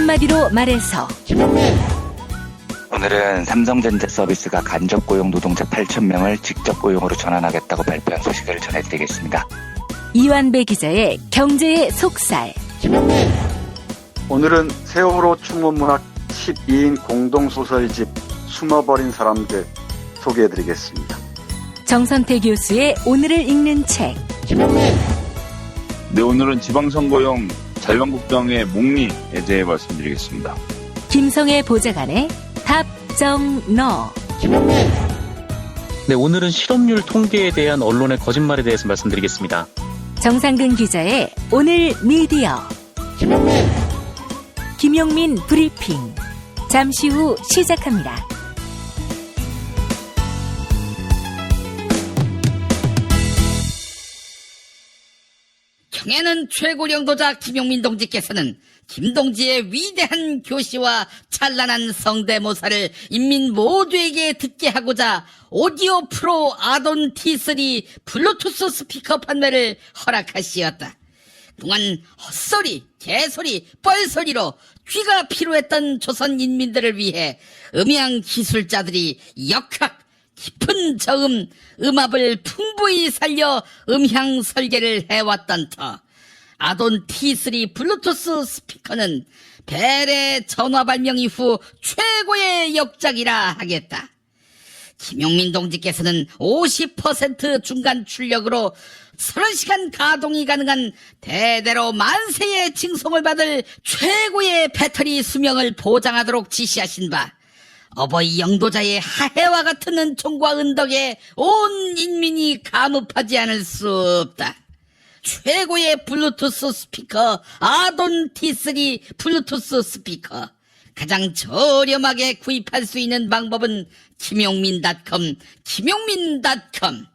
한마디로 말해서 오늘은 삼성전자 서비스가 간접 고용 노동자 8,000명을 직접 고용으로 전환하겠다고 발표한 소식을 전해드리겠습니다. 이완배 기자의 경제의 속살. 오늘은 세월호 추모문학 12인 공동소설집 숨어버린 사람들 소개해드리겠습니다. 정선태 교수의 오늘을 읽는 책. 네, 오늘은 지방선거용 자유한국당의 목리에 대해 말씀드리겠습니다. 김성애 보좌관의 답정너. 네, 오늘은 실업률 통계에 대한 언론의 거짓말에 대해서 말씀드리겠습니다. 정상근 기자의 오늘 미디어. 김용민 브리핑. 잠시 후 시작합니다. 경애는 최고 영도자 김용민 동지께서는 김동지의 위대한 교시와 찬란한 성대모사를 인민 모두에게 듣게 하고자 오디오 프로 아돈 T3 블루투스 스피커 판매를 허락하시었다. 그동안 헛소리, 개소리, 뻘소리로 귀가 피로했던 조선 인민들을 위해 음향 기술자들이 역학, 깊은 저음, 음압을 풍부히 살려 음향 설계를 해왔던 터 아돈 T3 블루투스 스피커는 벨의 전화 발명 이후 최고의 역작이라 하겠다. 김용민 동지께서는 50% 중간 출력으로 30시간 가동이 가능한 대대로 만세의 칭송을 받을 최고의 배터리 수명을 보장하도록 지시하신 바 어버이 영도자의 하해와 같은 은총과 은덕에 온 인민이 감흡하지 않을 수 없다. 최고의 블루투스 스피커 아돈 T3 블루투스 스피커 가장 저렴하게 구입할 수 있는 방법은 김용민.com 김용민.com.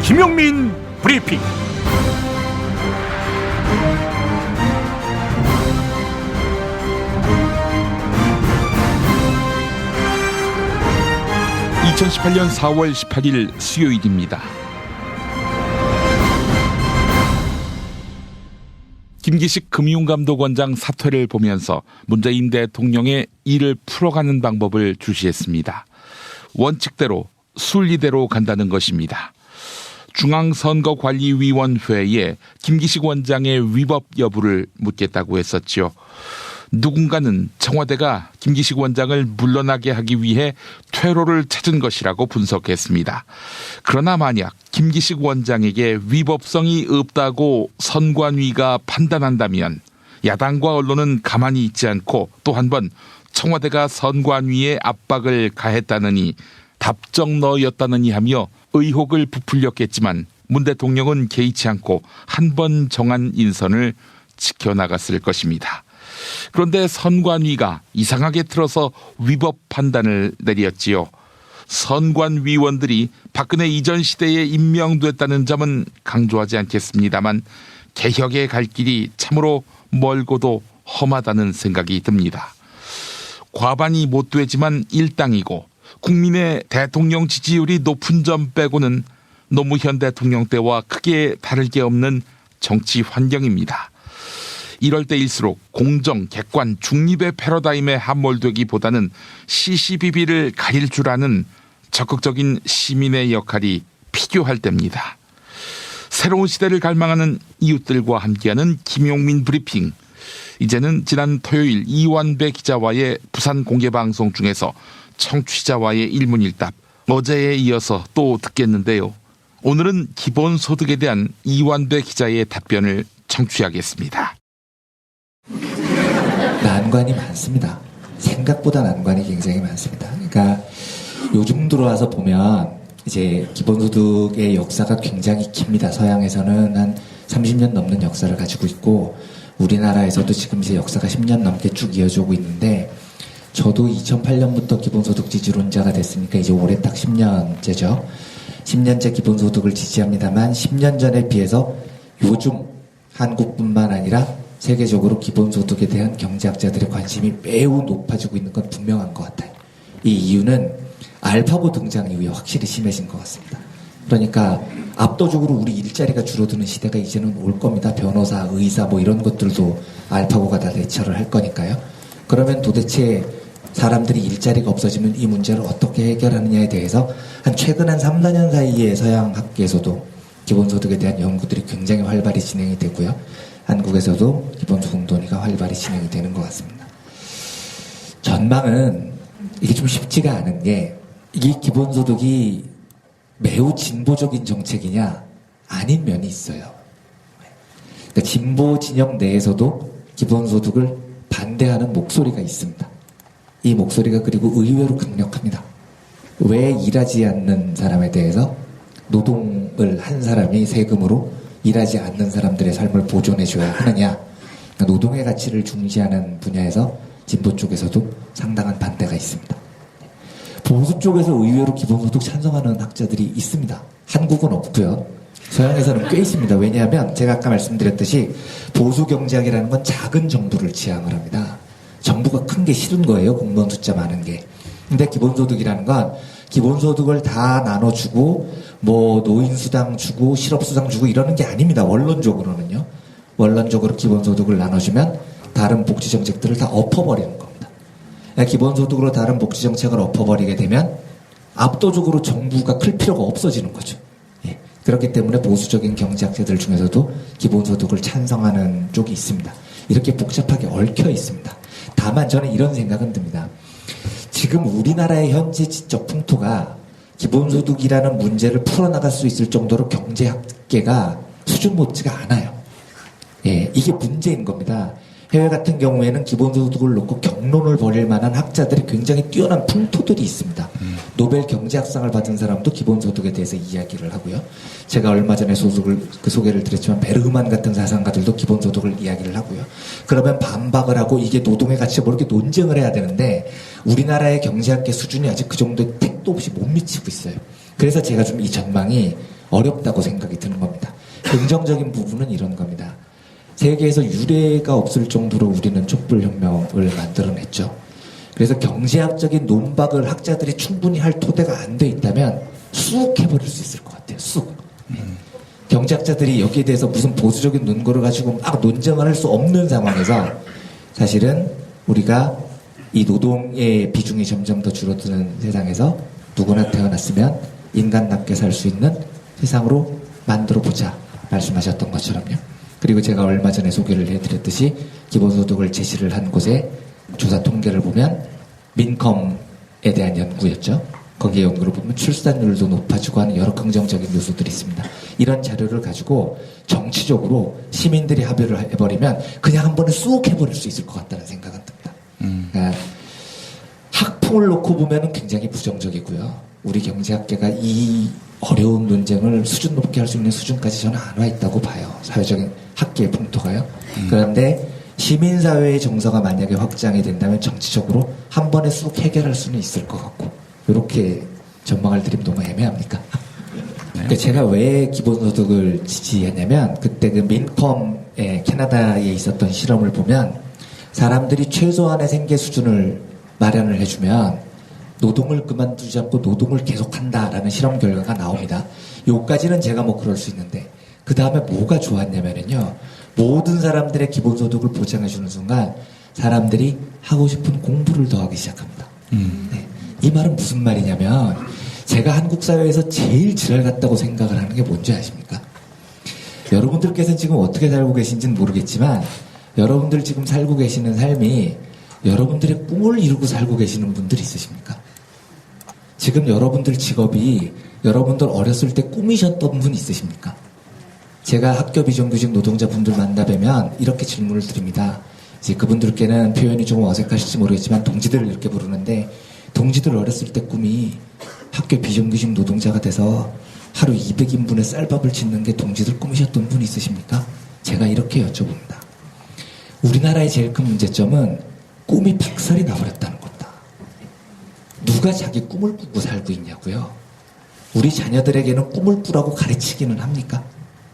김용민 브리핑. (2018년 4월 18일) 수요일입니다. 김기식 금융감독원장 사퇴를 보면서 문재인 대통령의 일을 풀어가는 방법을 주시했습니다. 원칙대로 순리대로 간다는 것입니다. 중앙선거관리위원회에 김기식 원장의 위법 여부를 묻겠다고 했었지요. 누군가는 청와대가 김기식 원장을 물러나게 하기 위해 퇴로를 찾은 것이라고 분석했습니다. 그러나 만약 김기식 원장에게 위법성이 없다고 선관위가 판단한다면 야당과 언론은 가만히 있지 않고 또 한 번 청와대가 선관위에 압박을 가했다느니 답정너였다느니 하며 의혹을 부풀렸겠지만 문 대통령은 개의치 않고 한 번 정한 인선을 지켜나갔을 것입니다. 그런데 선관위가 이상하게 틀어서 위법 판단을 내렸지요. 선관위원들이 박근혜 이전 시대에 임명됐다는 점은 강조하지 않겠습니다만 개혁의 갈 길이 참으로 멀고도 험하다는 생각이 듭니다. 과반이 못 되지만 일당이고 국민의 대통령 지지율이 높은 점 빼고는 노무현 대통령 때와 크게 다를 게 없는 정치 환경입니다. 이럴 때일수록 공정, 객관, 중립의 패러다임에 함몰되기보다는 시시비비를 가릴 줄 아는 적극적인 시민의 역할이 필요할 때입니다. 새로운 시대를 갈망하는 이웃들과 함께하는 김용민 브리핑. 이제는 지난 토요일 이완배 기자와의 부산 공개방송 중에서 청취자와의 일문일답, 어제에 이어서 또 듣겠는데요. 오늘은 기본소득에 대한 이완배 기자의 답변을 청취하겠습니다. 난관이 많습니다. 생각보다 난관이 굉장히 많습니다. 그러니까 요즘 들어와서 보면 이제 기본소득의 역사가 굉장히 깁니다. 서양에서는 한 30년 넘는 역사를 가지고 있고 우리나라에서도 지금 이제 역사가 10년 넘게 쭉 이어지고 있는데 저도 2008년부터 기본소득 지지론자가 됐으니까 이제 올해 딱 10년째죠. 10년째 기본소득을 지지합니다만 10년 전에 비해서 요즘 한국뿐만 아니라 세계적으로 기본소득에 대한 경제학자들의 관심이 매우 높아지고 있는 건 분명한 것 같아요. 이 이유는 알파고 등장 이후에 확실히 심해진 것 같습니다. 그러니까 압도적으로 우리 일자리가 줄어드는 시대가 이제는 올 겁니다. 변호사, 의사 뭐 이런 것들도 알파고가 다 대처를 할 거니까요. 그러면 도대체 사람들이 일자리가 없어지면 이 문제를 어떻게 해결하느냐에 대해서 최근 한 3, 4년 사이에 서양 학계에서도 기본소득에 대한 연구들이 굉장히 활발히 진행이 되고요. 한국에서도 기본소득 논의가 활발히 진행이 되는 것 같습니다. 전망은 이게 좀 쉽지가 않은 게 이 기본소득이 매우 진보적인 정책이냐 아닌 면이 있어요. 그러니까 진보 진영 내에서도 기본소득을 반대하는 목소리가 있습니다. 이 목소리가 그리고 의외로 강력합니다. 왜 일하지 않는 사람에 대해서 노동을 한 사람이 세금으로 일하지 않는 사람들의 삶을 보존해줘야 하느냐. 그러니까 노동의 가치를 중시하는 분야에서 진보 쪽에서도 상당한 반대가 있습니다. 보수 쪽에서 의외로 기본소득 찬성하는 학자들이 있습니다. 한국은 없고요. 서양에서는 꽤 있습니다. 왜냐하면 제가 아까 말씀드렸듯이 보수 경제학이라는 건 작은 정부를 지향을 합니다. 정부가 큰 게 싫은 거예요. 공무원 숫자 많은 게. 근데 기본소득이라는 건 기본소득을 다 나눠주고 뭐 노인수당 주고 실업수당 주고 이러는 게 아닙니다. 원론적으로는요. 원론적으로 기본소득을 나눠주면 다른 복지정책들을 다 엎어버리는 겁니다. 기본소득으로 다른 복지정책을 엎어버리게 되면 압도적으로 정부가 클 필요가 없어지는 거죠. 예. 그렇기 때문에 보수적인 경제학자들 중에서도 기본소득을 찬성하는 쪽이 있습니다. 이렇게 복잡하게 얽혀 있습니다. 다만 저는 이런 생각은 듭니다. 지금 우리나라의 현재 지적 풍토가 기본소득이라는 문제를 풀어나갈 수 있을 정도로 경제학계가 수준 높지가 않아요. 예, 이게 문제인 겁니다. 해외 같은 경우에는 기본소득을 놓고 경론을 벌일 만한 학자들이 굉장히 뛰어난 풍토들이 있습니다. 노벨 경제학상을 받은 사람도 기본소득에 대해서 이야기를 하고요. 제가 얼마 전에 소개를 드렸지만 베르그만 같은 사상가들도 기본소득을 이야기를 하고요. 그러면 반박을 하고 이게 노동의 가치가 뭐 이렇게 논쟁을 해야 되는데 우리나라의 경제학계 수준이 아직 그 정도의 택도 없이 못 미치고 있어요. 그래서 제가 좀 이 전망이 어렵다고 생각이 드는 겁니다. 긍정적인 부분은 이런 겁니다. 세계에서 유례가 없을 정도로 우리는 촛불혁명을 만들어냈죠. 그래서 경제학적인 논박을 학자들이 충분히 할 토대가 안 돼 있다면 쑥 해버릴 수 있을 것 같아요. 쑥. 경제학자들이 여기에 대해서 무슨 보수적인 논거를 가지고 막 논쟁을 할 수 없는 상황에서 사실은 우리가 이 노동의 비중이 점점 더 줄어드는 세상에서 누구나 태어났으면 인간답게 살 수 있는 세상으로 만들어보자 말씀하셨던 것처럼요. 그리고 제가 얼마 전에 소개를 해드렸듯이 기본소득을 제시를 한 곳에 조사 통계를 보면 민컴에 대한 연구였죠. 거기에 연구를 보면 출산율도 높아지고 하는 여러 긍정적인 요소들이 있습니다. 이런 자료를 가지고 정치적으로 시민들이 합의를 해버리면 그냥 한 번에 쑥 해버릴 수 있을 것 같다는 생각은 듭니다. 그러니까 학풍을 놓고 보면 굉장히 부정적이고요. 우리 경제학계가 이 어려운 논쟁을 수준 높게 할 수 있는 수준까지 저는 안 와 있다고 봐요. 사회적인 학계의 풍토가요. 그런데 시민사회의 정서가 만약에 확장이 된다면 정치적으로 한 번에 쑥 해결할 수는 있을 것 같고 이렇게 전망을 드리면 너무 애매합니까? 그러니까 제가 왜 기본소득을 지지했냐면 그때 그 민컴의 캐나다에 있었던 실험을 보면 사람들이 최소한의 생계 수준을 마련을 해주면 노동을 그만두지 않고 노동을 계속한다라는 실험 결과가 나옵니다. 요까지는 제가 뭐 그럴 수 있는데 그 다음에 뭐가 좋았냐면요. 모든 사람들의 기본소득을 보장해주는 순간 사람들이 하고 싶은 공부를 더 하기 시작합니다. 네. 이 말은 무슨 말이냐면 제가 한국 사회에서 제일 지랄 같다고 생각을 하는 게 뭔지 아십니까? 여러분들께서는 지금 어떻게 살고 계신지는 모르겠지만 여러분들 지금 살고 계시는 삶이 여러분들의 꿈을 이루고 살고 계시는 분들 있으십니까? 지금 여러분들 직업이 여러분들 어렸을 때 꿈이셨던 분 있으십니까? 제가 학교 비정규직 노동자분들 만나뵈면 이렇게 질문을 드립니다. 이제 그분들께는 표현이 조금 어색하실지 모르겠지만 동지들을 이렇게 부르는데 동지들 어렸을 때 꿈이 학교 비정규직 노동자가 돼서 하루 200인분의 쌀밥을 짓는 게 동지들 꿈이셨던 분 있으십니까? 제가 이렇게 여쭤봅니다. 우리나라의 제일 큰 문제점은 꿈이 박살이 나버렸다는 겁니다. 누가 자기 꿈을 꾸고 살고 있냐고요? 우리 자녀들에게는 꿈을 꾸라고 가르치기는 합니까?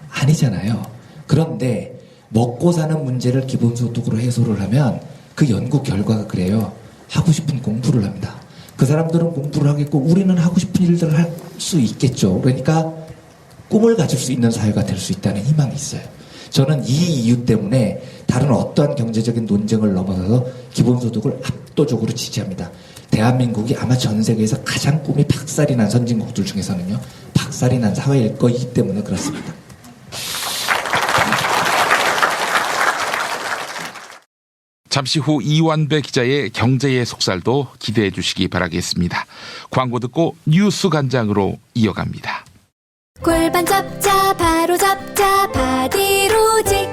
아니잖아요. 그런데 먹고 사는 문제를 기본소득으로 해소를 하면 그 연구 결과가 그래요. 하고 싶은 공부를 합니다. 그 사람들은 공부를 하겠고 우리는 하고 싶은 일들을 할 수 있겠죠. 그러니까 꿈을 가질 수 있는 사회가 될 수 있다는 희망이 있어요. 저는 이 이유 때문에 다른 어떠한 경제적인 논쟁을 넘어서서 기본소득을 압도적으로 지지합니다. 대한민국이 아마 전 세계에서 가장 꿈이 박살이 난 선진국들 중에서는요. 박살이 난 사회일 거이기 때문에 그렇습니다. 잠시 후 이완배 기자의 경제의 속살도 기대해 주시기 바라겠습니다. 광고 듣고 뉴스 간장으로 이어갑니다. 골반 잡자 바로 잡자 바디로직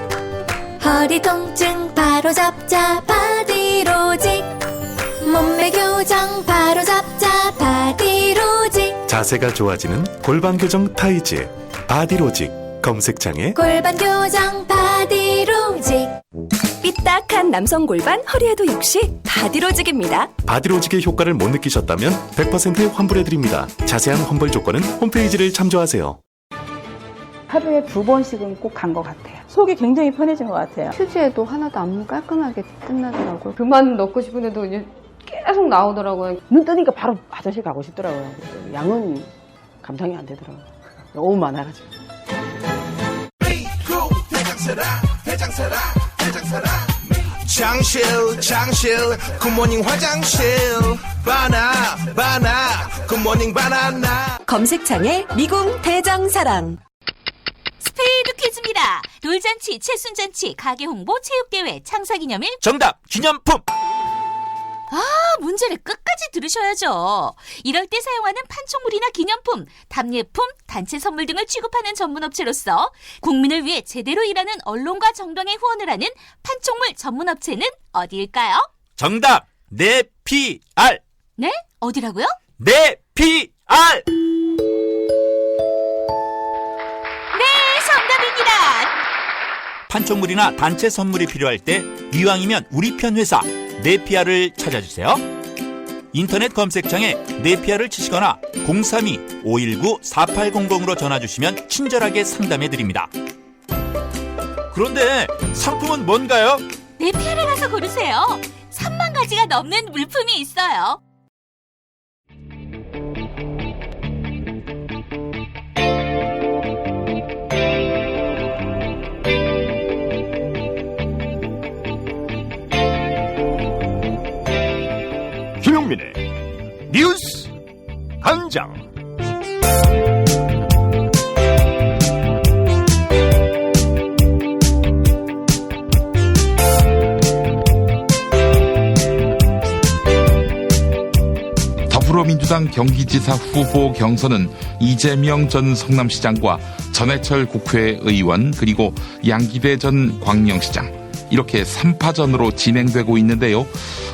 허리 통증 바로 잡자 바디로직 몸매 교정 바로 잡자 바디로직 자세가 좋아지는 골반 교정 타이즈 바디로직 검색창에 골반 교정 바디로직 삐딱한 남성 골반 허리에도 역시 바디로직입니다. 바디로직의 효과를 못 느끼셨다면 100% 환불해드립니다. 자세한 환불 조건은 홈페이지를 참조하세요. 하루에 2번씩은 꼭 간 것 같아요. 속이 굉장히 편해진 것 같아요. 휴지에도 하나도 안 깔끔하게 끝나더라고요. 그만 넣고 싶은데도 이제 계속 나오더라고요. 눈 뜨니까 바로 화장실 가고 싶더라고요. 양은 감당이 안 되더라고요. 너무 많아가지고. 장실 굿모닝 화장실 바나 굿모닝 바나나 검색창에 미궁 대장사랑 스페이드 퀴즈입니다. 돌잔치, 채순잔치, 가게 홍보, 체육대회, 창사기념일. 정답 기념품. 문제를 끝까지 들으셔야죠. 이럴 때 사용하는 판촉물이나 기념품, 답례품, 단체 선물 등을 취급하는 전문업체로서 국민을 위해 제대로 일하는 언론과 정당에 후원을 하는 판촉물 전문업체는 어디일까요? 정답 네피알. 네? 어디라고요? 네피알. 네, 정답입니다. 판촉물이나 단체 선물이 필요할 때 이왕이면 우리 편 회사 네피아를 찾아주세요. 인터넷 검색창에 네피아를 치시거나 032-519-4800으로 전화주시면 친절하게 상담해드립니다. 그런데 상품은 뭔가요? 네피아를 가서 고르세요. 3만 가지가 넘는 물품이 있어요. 김용민의 뉴스 간장. 더불어민주당 경기지사 후보 경선은 이재명 전 성남시장과 전해철 국회의원 그리고 양기대 전 광명시장 이렇게 3파전으로 진행되고 있는데요.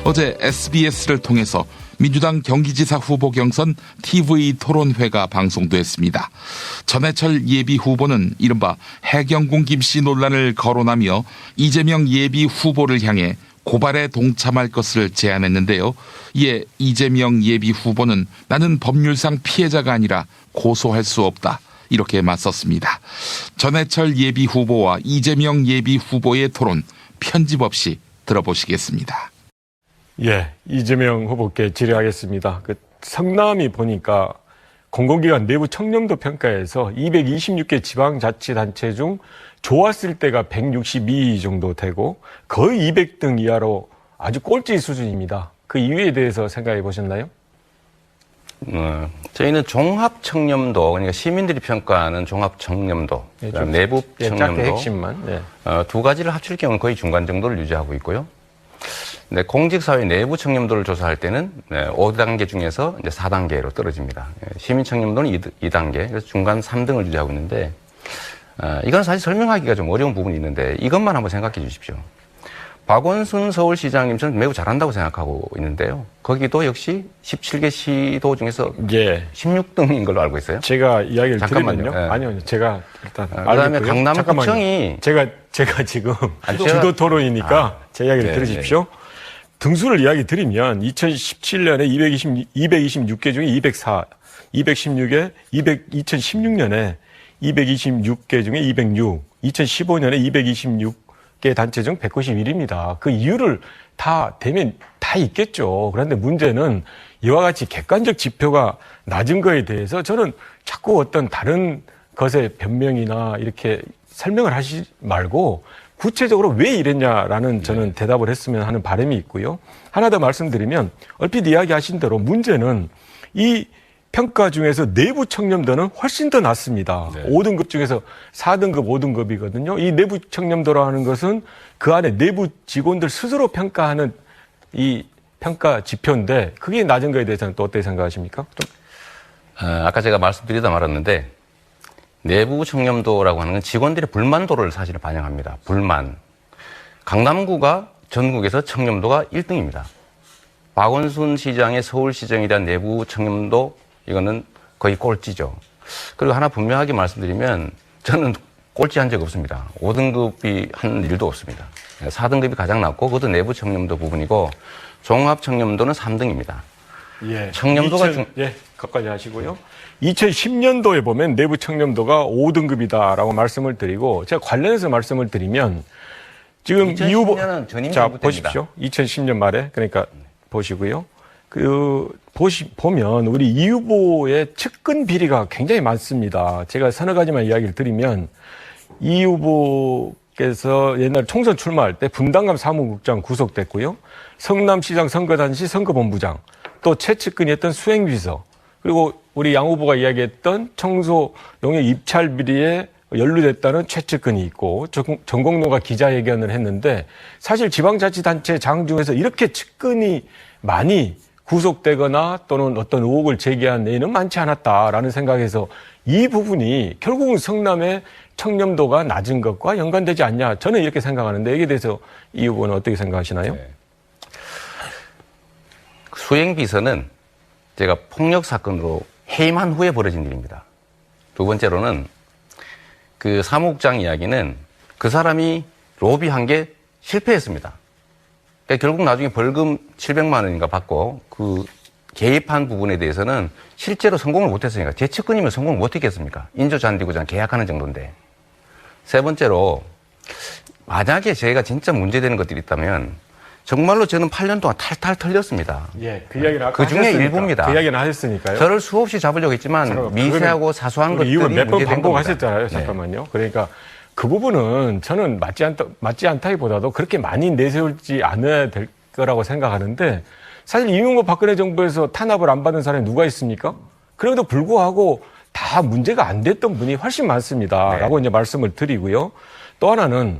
어제 SBS를 통해서 민주당 경기지사 후보 경선 TV 토론회가 방송됐습니다. 전해철 예비 후보는 이른바 해경궁 김씨 논란을 거론하며 이재명 예비 후보를 향해 고발에 동참할 것을 제안했는데요. 이에 이재명 예비 후보는 나는 법률상 피해자가 아니라 고소할 수 없다. 이렇게 맞섰습니다. 전해철 예비 후보와 이재명 예비 후보의 토론 편집 없이 들어보시겠습니다. 예, 이재명 후보께 질의하겠습니다. 성남이 보니까 공공기관 내부 청렴도 평가에서 226개 지방자치단체 중 좋았을 때가 162 정도 되고 거의 200등 이하로 아주 꼴찌 수준입니다. 그 이유에 대해서 생각해 보셨나요? 저희는 종합청렴도, 그러니까 시민들이 평가하는 종합청렴도, 내부 청렴도, 핵심만, 두 가지를 합칠 경우는 거의 중간 정도를 유지하고 있고요. 네, 공직사회 내부 청렴도를 조사할 때는 5단계 중에서 이제 4단계로 떨어집니다. 시민 청렴도는 2단계, 그래서 중간 3등을 유지하고 있는데, 이건 사실 설명하기가 좀 어려운 부분이 있는데 이것만 한번 생각해 주십시오. 박원순 서울시장님 저는 매우 잘한다고 생각하고 있는데요. 거기도 역시 17개 시도 중에서 16등인 걸로 알고 있어요. 제가 이야기를 잠깐만요. 드리면요. 아니요, 제가 일단 그다음에 강남구청이 제가 지금 주도 토론이니까 제 이야기를 들으십시오. 등수를 이야기 드리면 2017년에 226개 중에 216에 2016년에 226개 중에 206, 2015년에 226 190개 단체 중 191입니다. 그 이유를 다 대면 다 있겠죠. 그런데 문제는 이와 같이 객관적 지표가 낮은 거에 대해서 저는 자꾸 어떤 다른 것의 변명이나 이렇게 설명을 하시지 말고 구체적으로 왜 이랬냐라는 저는 대답을 했으면 하는 바람이 있고요. 하나 더 말씀드리면 얼핏 이야기하신 대로 문제는 이 평가 중에서 내부 청렴도는 훨씬 더 낮습니다. 5등급 중에서 4등급, 5등급이거든요. 이 내부 청렴도라는 것은 그 안에 내부 직원들 스스로 평가하는 이 평가 지표인데 그게 낮은 거에 대해서는 또 어떻게 생각하십니까? 아까 제가 말씀드리다 말았는데 내부 청렴도라고 하는 건 직원들의 불만도를 사실 반영합니다. 불만. 강남구가 전국에서 청렴도가 1등입니다. 박원순 시장의 서울시정에 대한 내부 청렴도 이거는 거의 꼴찌죠. 그리고 하나 분명하게 말씀드리면 저는 꼴찌한 적 없습니다. 5등급이 한 일도 없습니다. 4등급이 가장 낮고 그것도 내부 청렴도 부분이고 종합 청렴도는 3등입니다. 예. 청렴도가 거기까지 하시고요. 2010년도에 보면 내부 청렴도가 5등급이다라고 말씀을 드리고 제가 관련해서 말씀을 드리면 지금 이 후보 자 보십시오. 2010년 말에 그러니까 보시고요. 보면 우리 이 후보의 측근 비리가 굉장히 많습니다. 제가 서너 가지만 이야기를 드리면 이 후보께서 옛날 총선 출마할 때 분당감 사무국장 구속됐고요. 성남시장 선거 당시 선거본부장, 또 최측근이었던 수행비서, 그리고 우리 양 후보가 이야기했던 청소 용역 입찰 비리에 연루됐다는 최측근이 있고 전공로가 기자회견을 했는데 사실 지방자치단체 장 중에서 이렇게 측근이 많이 구속되거나 또는 어떤 의혹을 제기한 예는 많지 않았다라는 생각에서 이 부분이 결국은 성남의 청렴도가 낮은 것과 연관되지 않냐 저는 이렇게 생각하는데 여기에 대해서 이 후보는 어떻게 생각하시나요? 네. 수행비서는 제가 폭력 사건으로 해임한 후에 벌어진 일입니다. 두 번째로는 그 사무국장 이야기는 그 사람이 로비한 게 실패했습니다. 그러니까 결국 나중에 벌금 700만 원인가 받고 그 개입한 부분에 대해서는 실제로 성공을 못했으니까 제 측근이면 성공을 못했겠습니까? 인조잔디구장 계약하는 정도인데. 세 번째로 만약에 제가 진짜 문제되는 것들이 있다면 정말로 저는 8년 동안 탈탈 털렸습니다. 예, 그 이야기는 그 중에 일부입니다. 그 이야기는 하셨으니까요. 저를 수없이 잡으려고 했지만 미세하고 사소한 것들이 이유는 몇 번 문제된 반복하셨잖아요. 겁니다. 잠깐만요. 그러니까 그 부분은 저는 맞지 않다기보다도 그렇게 많이 내세우지 않아야 될 거라고 생각하는데 사실 이명박 박근혜 정부에서 탄압을 안 받은 사람이 누가 있습니까? 그래도 불구하고 다 문제가 안 됐던 분이 훨씬 많습니다. 라고 이제 말씀을 드리고요. 또 하나는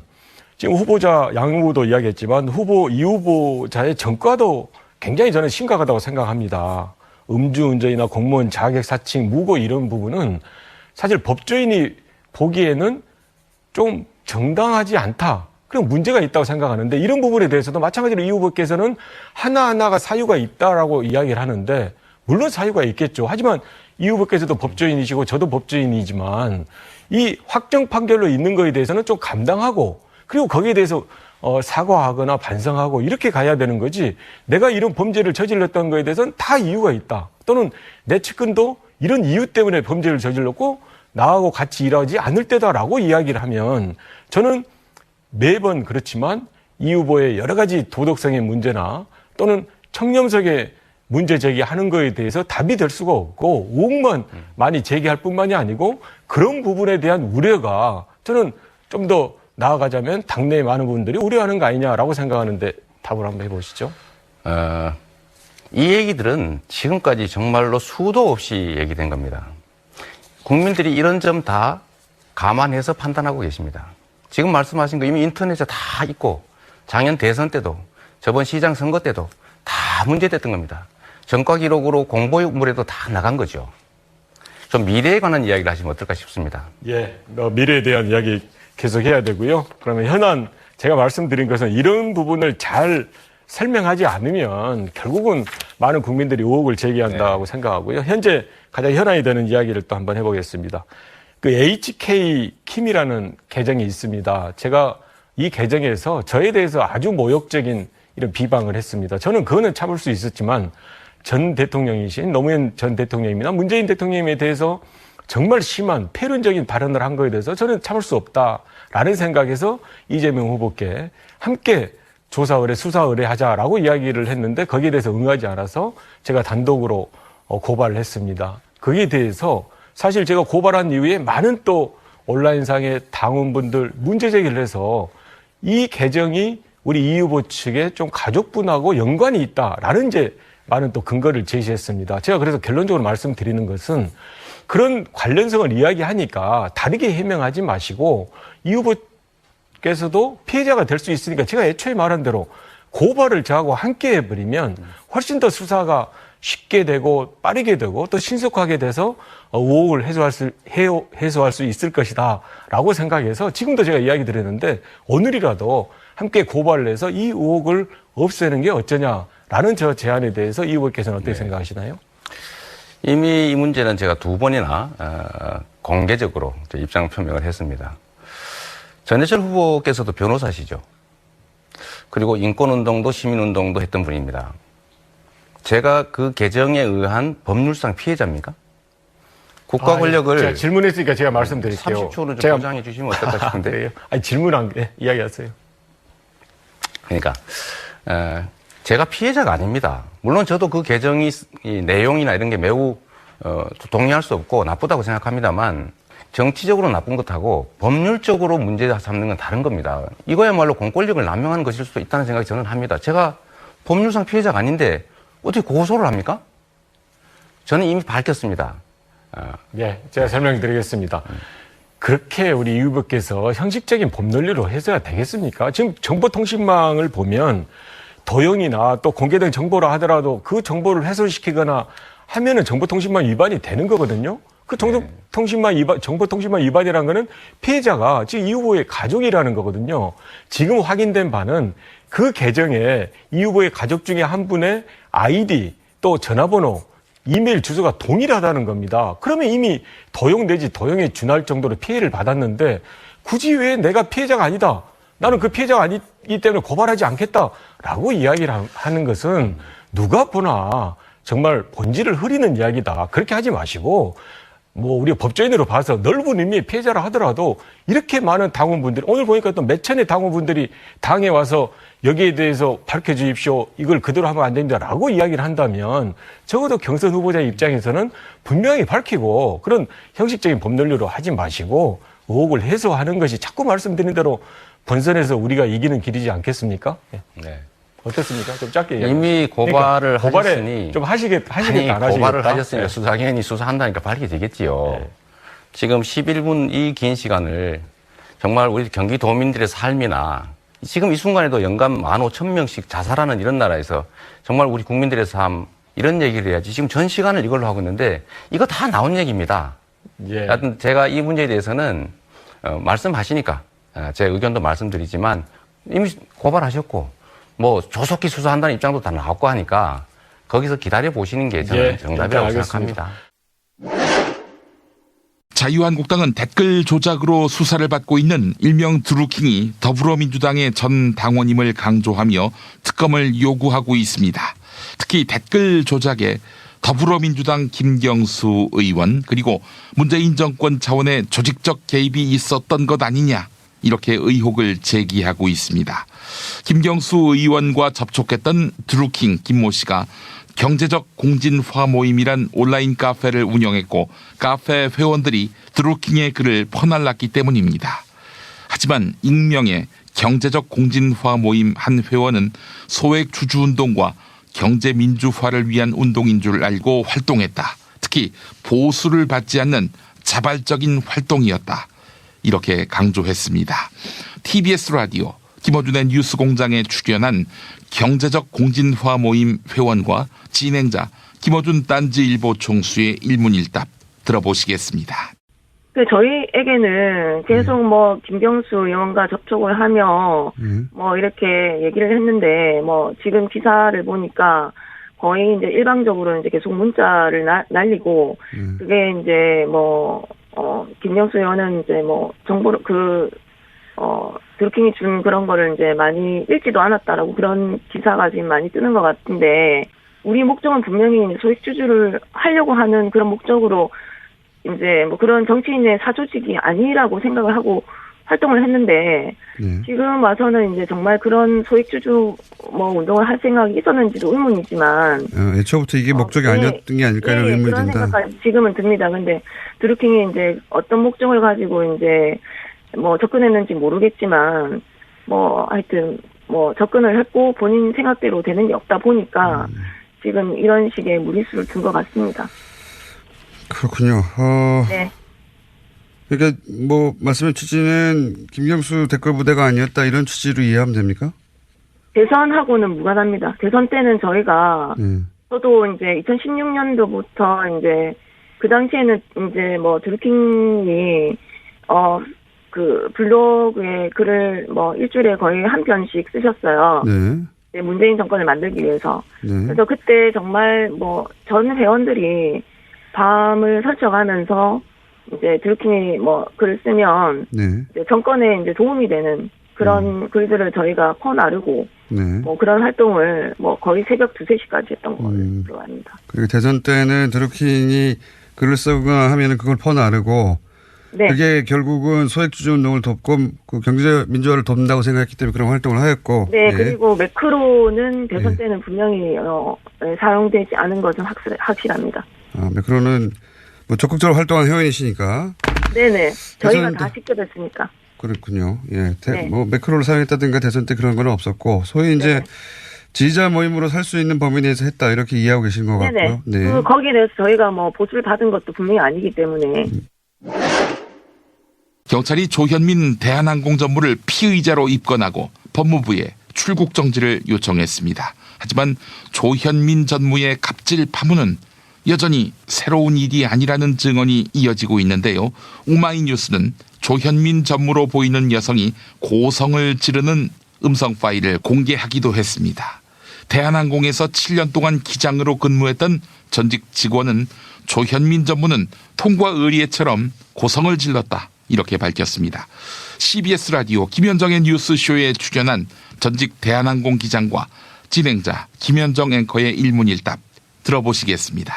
지금 후보자 양 후보도 이야기했지만 이 후보자의 전과도 굉장히 저는 심각하다고 생각합니다. 음주운전이나 공무원 자격 사칭, 무고 이런 부분은 사실 법조인이 보기에는 좀 정당하지 않다. 그럼 문제가 있다고 생각하는데 이런 부분에 대해서도 마찬가지로 이 후보께서는 하나하나가 사유가 있다라고 이야기를 하는데 물론 사유가 있겠죠. 하지만 이 후보께서도 법조인이시고 저도 법조인이지만 이 확정 판결로 있는 거에 대해서는 좀 감당하고 그리고 거기에 대해서 사과하거나 반성하고 이렇게 가야 되는 거지 내가 이런 범죄를 저질렀던 거에 대해서는 다 이유가 있다. 또는 내 측근도 이런 이유 때문에 범죄를 저질렀고 나하고 같이 일하지 않을 때다라고 이야기를 하면 저는 매번 그렇지만 이 후보의 여러 가지 도덕성의 문제나 또는 청렴성의 문제 제기하는 거에 대해서 답이 될 수가 없고 의혹만 많이 제기할 뿐만이 아니고 그런 부분에 대한 우려가 저는 좀 더 나아가자면 당내의 많은 분들이 우려하는 거 아니냐라고 생각하는데 답을 한번 해보시죠. 이 얘기들은 지금까지 정말로 수도 없이 얘기된 겁니다. 국민들이 이런 점 다 감안해서 판단하고 계십니다. 지금 말씀하신 거 이미 인터넷에 다 있고 작년 대선 때도 저번 시장 선거 때도 다 문제됐던 겁니다. 전과 기록으로 공보물에도 다 나간 거죠. 좀 미래에 관한 이야기를 하시면 어떨까 싶습니다. 예, 미래에 대한 이야기 계속 해야 되고요. 그러면 현안 제가 말씀드린 것은 이런 부분을 잘 설명하지 않으면 결국은 많은 국민들이 의혹을 제기한다고 생각하고요. 현재 가장 현안이 되는 이야기를 또 한번 해보겠습니다. 그 HK킴이라는 계정이 있습니다. 제가 이 계정에서 저에 대해서 아주 모욕적인 이런 비방을 했습니다. 저는 그거는 참을 수 있었지만 전 대통령이신 노무현 전 대통령입니다. 문재인 대통령에 대해서 정말 심한 폐륜적인 발언을 한 거에 대해서 저는 참을 수 없다라는 생각에서 이재명 후보께 함께 조사 의뢰, 수사 의뢰하자라고 이야기를 했는데 거기에 대해서 응하지 않아서 제가 단독으로 고발을 했습니다. 거기에 대해서 사실 제가 고발한 이후에 많은 또 온라인상의 당원분들 문제 제기를 해서 이 개정이 우리 이 후보 측에 좀 가족분하고 연관이 있다라는 이제 많은 또 근거를 제시했습니다. 제가 그래서 결론적으로 말씀드리는 것은 그런 관련성을 이야기하니까 다르게 해명하지 마시고 이 후보께서도 피해자가 될 수 있으니까 제가 애초에 말한 대로 고발을 저하고 함께 해버리면 훨씬 더 수사가 쉽게 되고 빠르게 되고 또 신속하게 돼서 의혹을 해소할 수 있을 것이다 라고 생각해서 지금도 제가 이야기 드렸는데 오늘이라도 함께 고발을 해서 이 의혹을 없애는 게 어쩌냐라는 저 제안에 대해서 이 후보께서는 어떻게 생각하시나요? 이미 이 문제는 제가 2번이나 공개적으로 입장 표명을 했습니다. 전해철 후보께서도 변호사시죠. 그리고 인권운동도 시민운동도 했던 분입니다. 제가 그 개정에 의한 법률상 피해자입니까? 국가 권력을 제가 질문했으니까 제가 말씀드릴게요. 30초는 좀 보장해 주시면 어떨까 싶은데. 아니 질문한 게 이야기하세요. 그러니까 제가 피해자가 아닙니다. 물론 저도 그 개정이 이 내용이나 이런 게 매우 동의할 수 없고 나쁘다고 생각합니다만 정치적으로 나쁜 것하고 법률적으로 문제 삼는 건 다른 겁니다. 이거야말로 공권력을 남용하는 것일 수도 있다는 생각이 저는 합니다. 제가 법률상 피해자가 아닌데 어떻게 고소를 합니까? 저는 이미 밝혔습니다. 네, 제가 설명드리겠습니다. 그렇게 우리 이 후보께서 형식적인 법 논리로 해서야 되겠습니까? 지금 정보통신망을 보면 도용이나 또 공개된 정보라 하더라도 그 정보를 훼손시키거나 하면은 정보통신망 위반이 되는 거거든요. 그 정보통신망 위반이라는 거는 피해자가 지금 이 후보의 가족이라는 거거든요. 지금 확인된 바는 그 계정에 이 후보의 가족 중에 한 분의 아이디 또 전화번호 이메일 주소가 동일하다는 겁니다. 그러면 이미 도용 내지 도용에 준할 정도로 피해를 받았는데 굳이 왜 내가 피해자가 아니다. 나는 그 피해자가 아니기 때문에 고발하지 않겠다라고 이야기를 하는 것은 누가 보나 정말 본질을 흐리는 이야기다. 그렇게 하지 마시고 우리가 법조인으로 봐서 넓은 의미의 피해자라 하더라도 이렇게 많은 당원분들이 오늘 보니까 또 몇 천의 당원분들이 당에 와서 여기에 대해서 밝혀 주십시오. 이걸 그대로 하면 안 된다라고 이야기를 한다면 적어도 경선 후보자의 입장에서는 분명히 밝히고 그런 형식적인 법 논리로 하지 마시고 의혹을 해소하는 것이 자꾸 말씀드린 대로 본선에서 우리가 이기는 길이지 않겠습니까? 네. 어떻습니까? 좀 짧게 이미 고발을 그러니까 하셨으니 좀 하시겠다 안 하시겠다. 고발을 하셨으니까 당연히 수사한다니까 밝혀지겠지요. 네. 지금 11분 이 긴 시간을 정말 우리 경기도민들의 삶이나 지금 이 순간에도 연간 15,000명씩 자살하는 이런 나라에서 정말 우리 국민들의 삶 이런 얘기를 해야지 지금 전 시간을 이걸로 하고 있는데 이거 다 나온 얘기입니다. 예. 하여튼 제가 이 문제에 대해서는 말씀하시니까 제 의견도 말씀드리지만 이미 고발하셨고 조속히 수사한다는 입장도 다 나왔고 하니까 거기서 기다려 보시는 게 저는 정답이라고 생각합니다. 자유한국당은 댓글 조작으로 수사를 받고 있는 일명 드루킹이 더불어민주당의 전 당원임을 강조하며 특검을 요구하고 있습니다. 특히 댓글 조작에 더불어민주당 김경수 의원 그리고 문재인 정권 차원의 조직적 개입이 있었던 것 아니냐 이렇게 의혹을 제기하고 있습니다. 김경수 의원과 접촉했던 드루킹 김모 씨가 경제적 공진화 모임이란 온라인 카페를 운영했고 카페 회원들이 드루킹의 글을 퍼날랐기 때문입니다. 하지만 익명의 경제적 공진화 모임 한 회원은 소액 주주운동과 경제민주화를 위한 운동인 줄 알고 활동했다. 특히 보수를 받지 않는 자발적인 활동이었다. 이렇게 강조했습니다. TBS 라디오 김어준의 뉴스공장에 출연한 경제적 공진화 모임 회원과 진행자 김어준 딴지일보 총수의 일문일답 들어보시겠습니다. 저희에게는 계속 김경수 의원과 접촉을 하며 이렇게 얘기를 했는데 지금 기사를 보니까 거의 이제 일방적으로 이제 계속 문자를 날리고 그게 이제 김경수 의원은 이제 정보를 드루킹이 준 그런 거를 이제 많이 읽지도 않았다라고 그런 기사가 지금 많이 뜨는 것 같은데 우리 목적은 분명히 소액 주주를 하려고 하는 그런 목적으로 이제 뭐 그런 정치인의 사조직이 아니라고 생각을 하고 활동을 했는데 지금 와서는 이제 정말 그런 소액주주 뭐 운동을 할 생각이 있었는지도 의문이지만 애초부터 이게 목적이 아니었던 게 아닐까 이런 의문이 그런 든다. 생각까지 지금은 듭니다. 근데 드루킹이 이제 어떤 목적을 가지고 이제 뭐 접근했는지 모르겠지만 뭐 하여튼 뭐 접근을 했고 본인 생각대로 되는 게 없다 보니까 지금 이런 식의 무리수를 둔 것 같습니다. 그렇군요. 네. 그러니까 뭐 말씀의 취지는 김경수 댓글 부대가 아니었다 이런 취지로 이해하면 됩니까? 대선하고는 무관합니다. 대선 때는 저희가 저도 이제 2016년도부터 이제 그 당시에는 이제 뭐 드루킹이 그 블로그에 글을 뭐 일주일에 거의 한 편씩 쓰셨어요. 네. 문재인 정권을 만들기 위해서. 그래서 그때 정말 뭐 전 회원들이 밤을 설쳐가면서 이제 드루킹이 뭐 글을 쓰면 이제 정권에 이제 도움이 되는 그런 글들을 저희가 퍼나르고 뭐 그런 활동을 뭐 거의 새벽 2, 3시까지 했던 걸로 압니다. 그리고 대선 때는 드루킹이 글을 쓰거나 하면은 그걸 퍼나르고 그게 결국은 소액주주 운동을 돕고 그 경제 민주화를 돕는다고 생각했기 때문에 그런 활동을 하였고. 네, 그리고 매크로는 대선 때는 분명히 사용되지 않은 것은 확실합니다. 매크로는 뭐 적극적으로 활동한 회원이시니까. 네네. 저희가 다 직접했으니까. 그렇군요. 예. 뭐 매크로를 사용했다든가 대선 때 그런 건 없었고 소위 이제 지지자 모임으로 살 수 있는 범위 내에서 했다 이렇게 이해하고 계신 것 같고요. 네. 거기에 대해서 저희가 뭐 보수를 받은 것도 분명히 아니기 때문에. 경찰이 조현민 대한항공 전무를 피의자로 입건하고 법무부에 출국 정지를 요청했습니다. 하지만 조현민 전무의 갑질 파문은 여전히 새로운 일이 아니라는 증언이 이어지고 있는데요. 오마이뉴스는 조현민 전무로 보이는 여성이 고성을 지르는 음성 파일을 공개하기도 했습니다. 대한항공에서 7년 동안 기장으로 근무했던 전직 직원은 조현민 전무는 통과 의례처럼 고성을 질렀다 이렇게 밝혔습니다. CBS 라디오 김현정의 뉴스쇼에 출연한 전직 대한항공 기장과 진행자 김현정 앵커의 일문일답 들어보시겠습니다.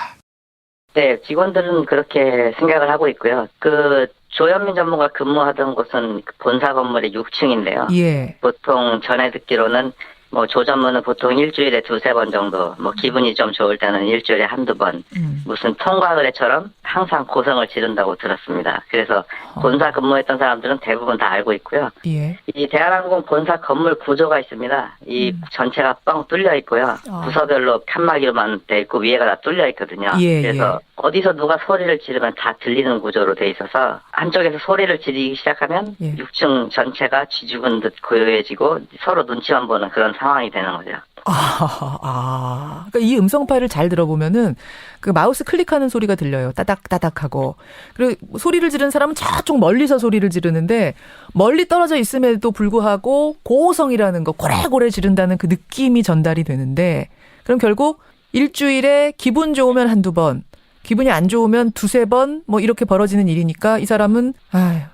네, 직원들은 그렇게 생각을 하고 있고요. 그 조현민 전무가 근무하던 곳은 본사 건물의 6층인데요. 예. 보통 전에 듣기로는 뭐 조 전무는 보통 일주일에 2-3번 정도, 뭐 기분이 좀 좋을 때는 일주일에 1-2번, 무슨 통과 의례처럼 항상 고성을 지른다고 들었습니다. 그래서 본사 근무했던 사람들은 대부분 다 알고 있고요. 예. 이 대한항공 본사 건물 구조가 있습니다. 이 전체가 뻥 뚫려 있고요. 부서별로 칸막이로만 돼 있고 위에가 다 뚫려 있거든요. 그래서 어디서 누가 소리를 지르면 다 들리는 구조로 돼 있어서 한쪽에서 소리를 지르기 시작하면 6층 전체가 쥐죽은 듯 고요해지고 서로 눈치만 보는 그런 상황이 되는 거죠. 그러니까 이 음성 파일을 잘 들어보면은 그 마우스 클릭하는 소리가 들려요. 따닥따닥하고. 그리고 소리를 지르는 사람은 저쪽 멀리서 소리를 지르는데 멀리 떨어져 있음에도 불구하고 고성이라는 거 고래고래 지른다는 그 느낌이 전달이 되는데 그럼 결국 일주일에 기분 좋으면 1-2번 기분이 안 좋으면 2-3번 뭐 이렇게 벌어지는 일이니까 이 사람은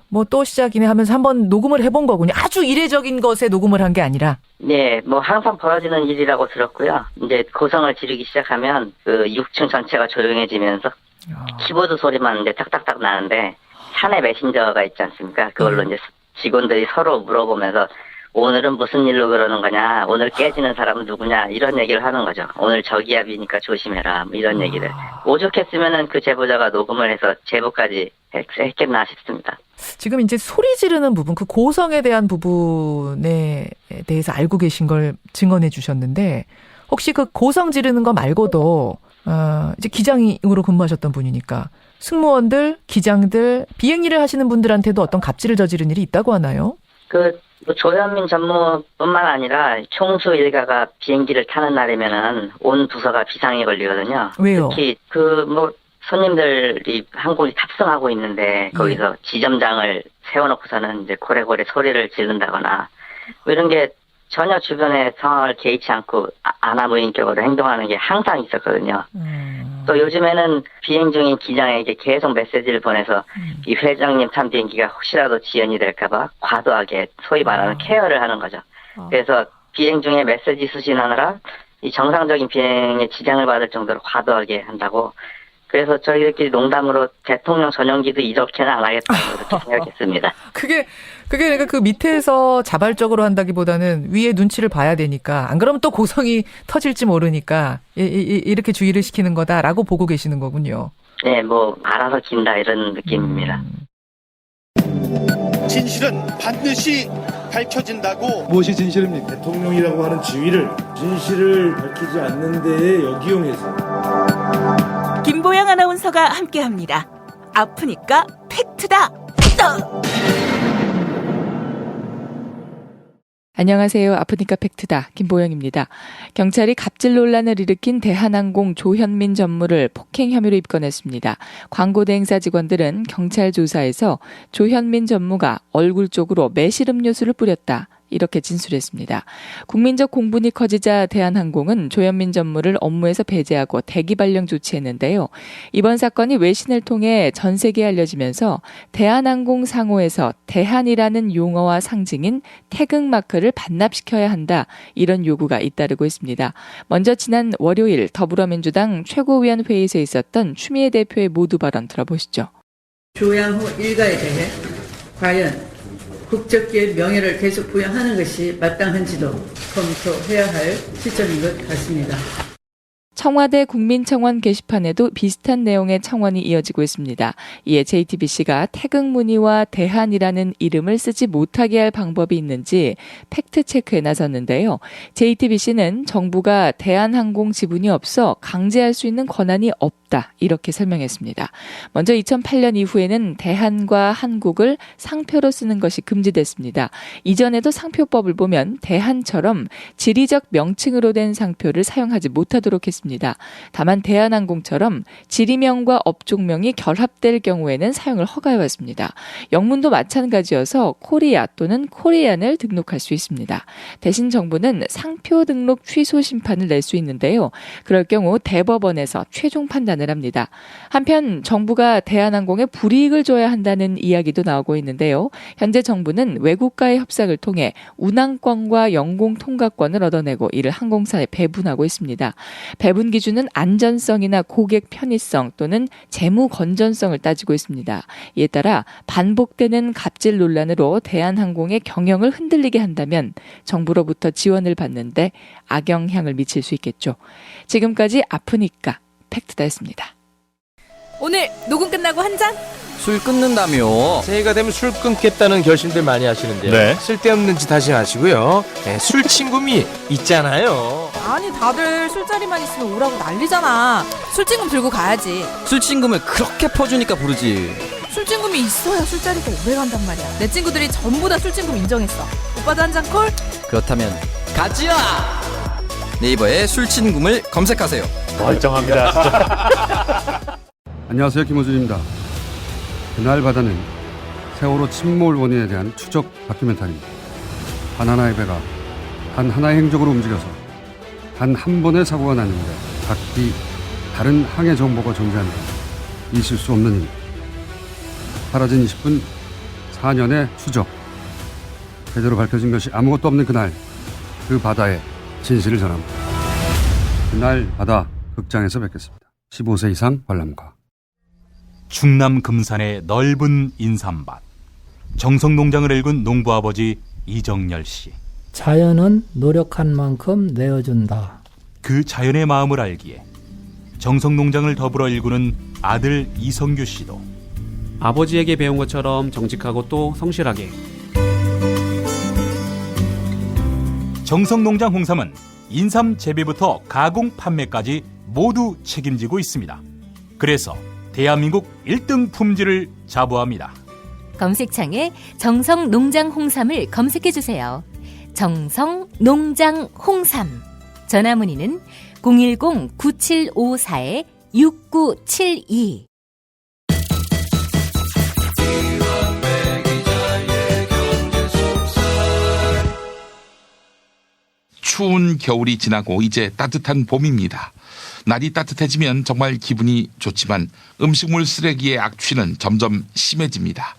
뭐 또 시작이네 하면서 한번 녹음을 해본 거군요. 아주 이례적인 것에 녹음을 한 게 아니라. 네, 뭐 항상 벌어지는 일이라고 들었고요. 이제 고성을 지르기 시작하면 그 6층 전체가 조용해지면서 키보드 소리만 이제 탁탁탁 나는데 사내 메신저가 있지 않습니까? 그걸로 이제 직원들이 서로 물어보면서 오늘은 무슨 일로 그러는 거냐, 오늘 깨지는 사람은 누구냐, 이런 얘기를 하는 거죠. 오늘 저기압이니까 조심해라, 뭐 이런 얘기를. 오죽했으면은 그 제보자가 녹음을 해서 제보까지 했겠나 싶습니다. 지금 이제 소리 지르는 부분, 그 고성에 대한 부분에 대해서 알고 계신 걸 증언해 주셨는데, 혹시 그 고성 지르는 거 말고도, 이제 기장으로 근무하셨던 분이니까, 승무원들, 기장들, 비행 일을 하시는 분들한테도 어떤 갑질을 저지른 일이 있다고 하나요? 조현민 전무뿐만 아니라 총수 일가가 비행기를 타는 날이면은 온 부서가 비상이 걸리거든요. 왜요? 특히 손님들이 항공이 탑승하고 있는데 거기서 지점장을 세워놓고서는 이제 고래고래 소리를 지른다거나 뭐 이런 게 전혀 주변의 상황을 개의치 않고 아나무인격으로 행동하는 게 항상 있었거든요. 또 요즘에는 비행 중인 기장에게 계속 메시지를 보내서 이 회장님 탄 비행기가 혹시라도 지연이 될까봐 과도하게 소위 말하는 케어를 하는 거죠. 그래서 비행 중에 메시지 수신하느라 이 정상적인 비행에 지장을 받을 정도로 과도하게 한다고 그래서 저희들끼리 농담으로 대통령 전용기도 이렇게는 안 하겠다고 그렇게 생각했습니다. 그게 그러니까 그 밑에서 자발적으로 한다기보다는 위에 눈치를 봐야 되니까 안 그러면 또 고성이 터질지 모르니까 이렇게 주의를 시키는 거다라고 보고 계시는 거군요. 네, 뭐 알아서 긴다 이런 느낌입니다. 진실은 반드시 밝혀진다고. 무엇이 진실입니까? 대통령이라고 하는 지위를 진실을 밝히지 않는 데에 역이용해서. 김보영 아나운서가 함께합니다. 아프니까 팩트다. 안녕하세요. 아프니까 팩트다. 김보영입니다. 경찰이 갑질 논란을 일으킨 대한항공 조현민 전무를 폭행 혐의로 입건했습니다. 광고 대행사 직원들은 경찰 조사에서 조현민 전무가 얼굴 쪽으로 매실 음료수를 뿌렸다. 이렇게 진술했습니다. 국민적 공분이 커지자 대한항공은 조현민 전무를 업무에서 배제하고 대기 발령 조치했는데요. 이번 사건이 외신을 통해 전 세계에 알려지면서 대한항공 상호에서 대한이라는 용어와 상징인 태극마크를 반납시켜야 한다. 이런 요구가 잇따르고 있습니다. 먼저 지난 월요일 더불어민주당 최고위원회의에서 있었던 추미애 대표의 모두 발언 들어보시죠. 조양호 일가에 대해 과연 국적기의 명예를 계속 부여하는 것이 마땅한지도 검토해야 할 시점인 것 같습니다. 청와대 국민청원 게시판에도 비슷한 내용의 청원이 이어지고 있습니다. 이에 JTBC가 태극무늬와 대한이라는 이름을 쓰지 못하게 할 방법이 있는지 팩트체크에 나섰는데요. JTBC는 정부가 대한항공 지분이 없어 강제할 수 있는 권한이 없다. 이렇게 설명했습니다. 먼저 2008년 이후에는 대한과 한국을 상표로 쓰는 것이 금지됐습니다. 이전에도 상표법을 보면 대한처럼 지리적 명칭으로 된 상표를 사용하지 못하도록 했습니다. 다만 대한항공처럼 지리명과 업종명이 결합될 경우에는 사용을 허가해왔습니다. 영문도 마찬가지여서 코리아 또는 코리안을 등록할 수 있습니다. 대신 정부는 상표 등록 취소 심판을 낼 수 있는데요. 그럴 경우 대법원에서 최종 판단을 합니다. 한편 정부가 대한항공에 불이익을 줘야 한다는 이야기도 나오고 있는데요. 현재 정부는 외국과의 협상을 통해 운항권과 영공 통과권을 얻어내고 이를 항공사에 배분하고 있습니다. 배분 기준은 안전성이나 고객 편의성 또는 재무 건전성을 따지고 있습니다. 이에 따라 반복되는 갑질 논란으로 대한항공의 경영을 흔들리게 한다면 정부로부터 지원을 받는데 악영향을 미칠 수 있겠죠. 지금까지 아프니까 팩트다였습니다. 오늘 녹음 끝나고 한 잔? 술 끊는다며. 새해가 되면 술 끊겠다는 결심들 많이 하시는데요. 네. 쓸데없는 짓 하지 마시고요. 네, 술 친구미 있잖아요. 아니 다들 술자리만 있으면 오라고 난리잖아. 술친금 들고 가야지. 술친금을 그렇게 퍼주니까 부르지. 술친금이 있어야 술자리가 오래 간단 말이야. 내 친구들이 전부 다 술친금 인정했어. 오빠도 한 잔 콜? 그렇다면 가지야. 네이버에 술친금을 검색하세요. 멀쩡합니다. 진짜. 안녕하세요. 김호준입니다. 그날 바다는 세월호 침몰 원인에 대한 추적 다큐멘터리입니다. 단 하나의 배가 단 하나의 행적으로 움직여서 단 한 번의 사고가 났는데 각기 다른 항해 정보가 존재하는 것. 있을 수 없는 일. 사라진 20분 4년의 추적. 제대로 밝혀진 것이 아무것도 없는 그날, 그 바다의 진실을 전합니다. 그날 바다 극장에서 뵙겠습니다. 15세 이상 관람가. 충남 금산의 넓은 인삼밭. 정성농장을 일군 농부아버지 이정열 씨. 자연은 노력한 만큼 내어준다. 그 자연의 마음을 알기에 정성농장을 더불어 일구는 아들 이성규 씨도 아버지에게 배운 것처럼 정직하고 또 성실하게. 정성농장 홍삼은 인삼 재배부터 가공 판매까지 모두 책임지고 있습니다. 그래서 대한민국 1등 품질을 자부합니다. 검색창에 정성농장 홍삼을 검색해주세요. 정성농장 홍삼. 전화문의는 010-9754-6972. 추운 겨울이 지나고 이제 따뜻한 봄입니다. 날이 따뜻해지면 정말 기분이 좋지만 음식물 쓰레기의 악취는 점점 심해집니다.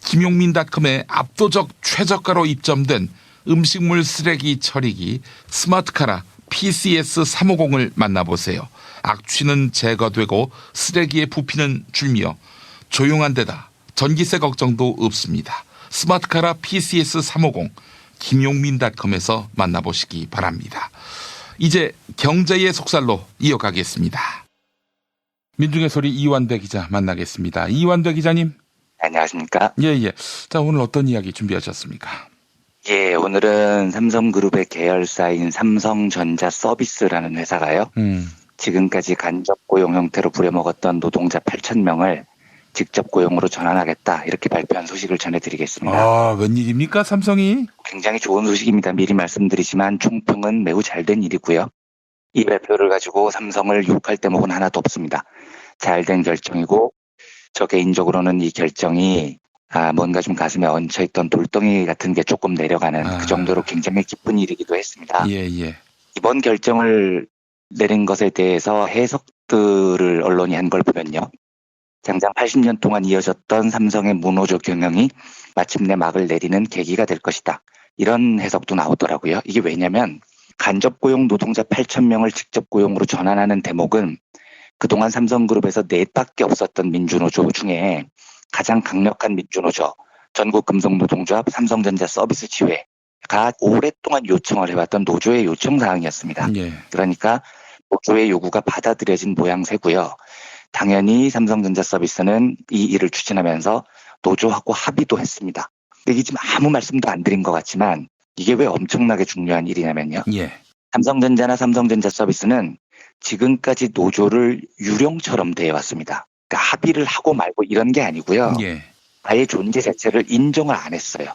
김용민닷컴에 압도적 최저가로 입점된 음식물 쓰레기 처리기 스마트카라 PCS350을 만나보세요. 악취는 제거되고 쓰레기의 부피는 줄며 조용한 데다 전기세 걱정도 없습니다. 스마트카라 PCS 350 김용민닷컴에서 만나보시기 바랍니다. 이제 경제의 속살로 이어가겠습니다. 민중의 소리 이완배 기자 만나겠습니다. 이완배 기자님. 안녕하십니까? 예. 자, 오늘 어떤 이야기 준비하셨습니까? 예, 오늘은 삼성그룹의 계열사인 삼성전자 서비스라는 회사가요. 지금까지 간접 고용 형태로 부려먹었던 노동자 8,000명을 직접 고용으로 전환하겠다 이렇게 발표한 소식을 전해드리겠습니다. 아, 웬일입니까 삼성이? 굉장히 좋은 소식입니다. 미리 말씀드리지만 총평은 매우 잘된 일이고요. 이 발표를 가지고 삼성을 욕할 대목은 하나도 없습니다. 잘된 결정이고 저 개인적으로는 이 결정이 뭔가 좀 가슴에 얹혀있던 돌덩이 같은 게 조금 내려가는 그 정도로 굉장히 기쁜 일이기도 했습니다. 예. 이번 결정을 내린 것에 대해서 해석들을 언론이 한 걸 보면요. 장장 80년 동안 이어졌던 삼성의 무노조 경영이 마침내 막을 내리는 계기가 될 것이다. 이런 해석도 나오더라고요. 이게 왜냐면 간접 고용 노동자 8,000명을 직접 고용으로 전환하는 대목은 그동안 삼성그룹에서 4밖에 없었던 민주노조 중에 가장 강력한 민주노조, 전국금속노동조합, 삼성전자 서비스 지회가 오랫동안 요청을 해왔던 노조의 요청 사항이었습니다. 그러니까 노조의 요구가 받아들여진 모양새고요. 당연히 삼성전자 서비스는 이 일을 추진하면서 노조하고 합의도 했습니다. 이게 지금 아무 말씀도 안 드린 것 같지만 이게 왜 엄청나게 중요한 일이냐면요. 삼성전자나 삼성전자 서비스는 지금까지 노조를 유령처럼 대해왔습니다. 그러니까 합의를 하고 말고 이런 게 아니고요. 아예 존재 자체를 인정을 안 했어요.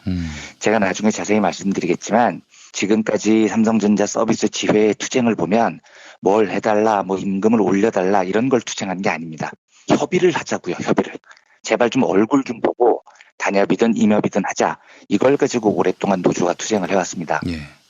제가 나중에 자세히 말씀드리겠지만 지금까지 삼성전자 서비스 지회의 투쟁을 보면 뭘 해달라, 임금을 올려달라 이런 걸 투쟁한 게 아닙니다. 협의를 하자고요. 협의를. 제발 좀 얼굴 좀 보고 단협이든 임협이든 하자. 이걸 가지고 오랫동안 노조가 투쟁을 해왔습니다.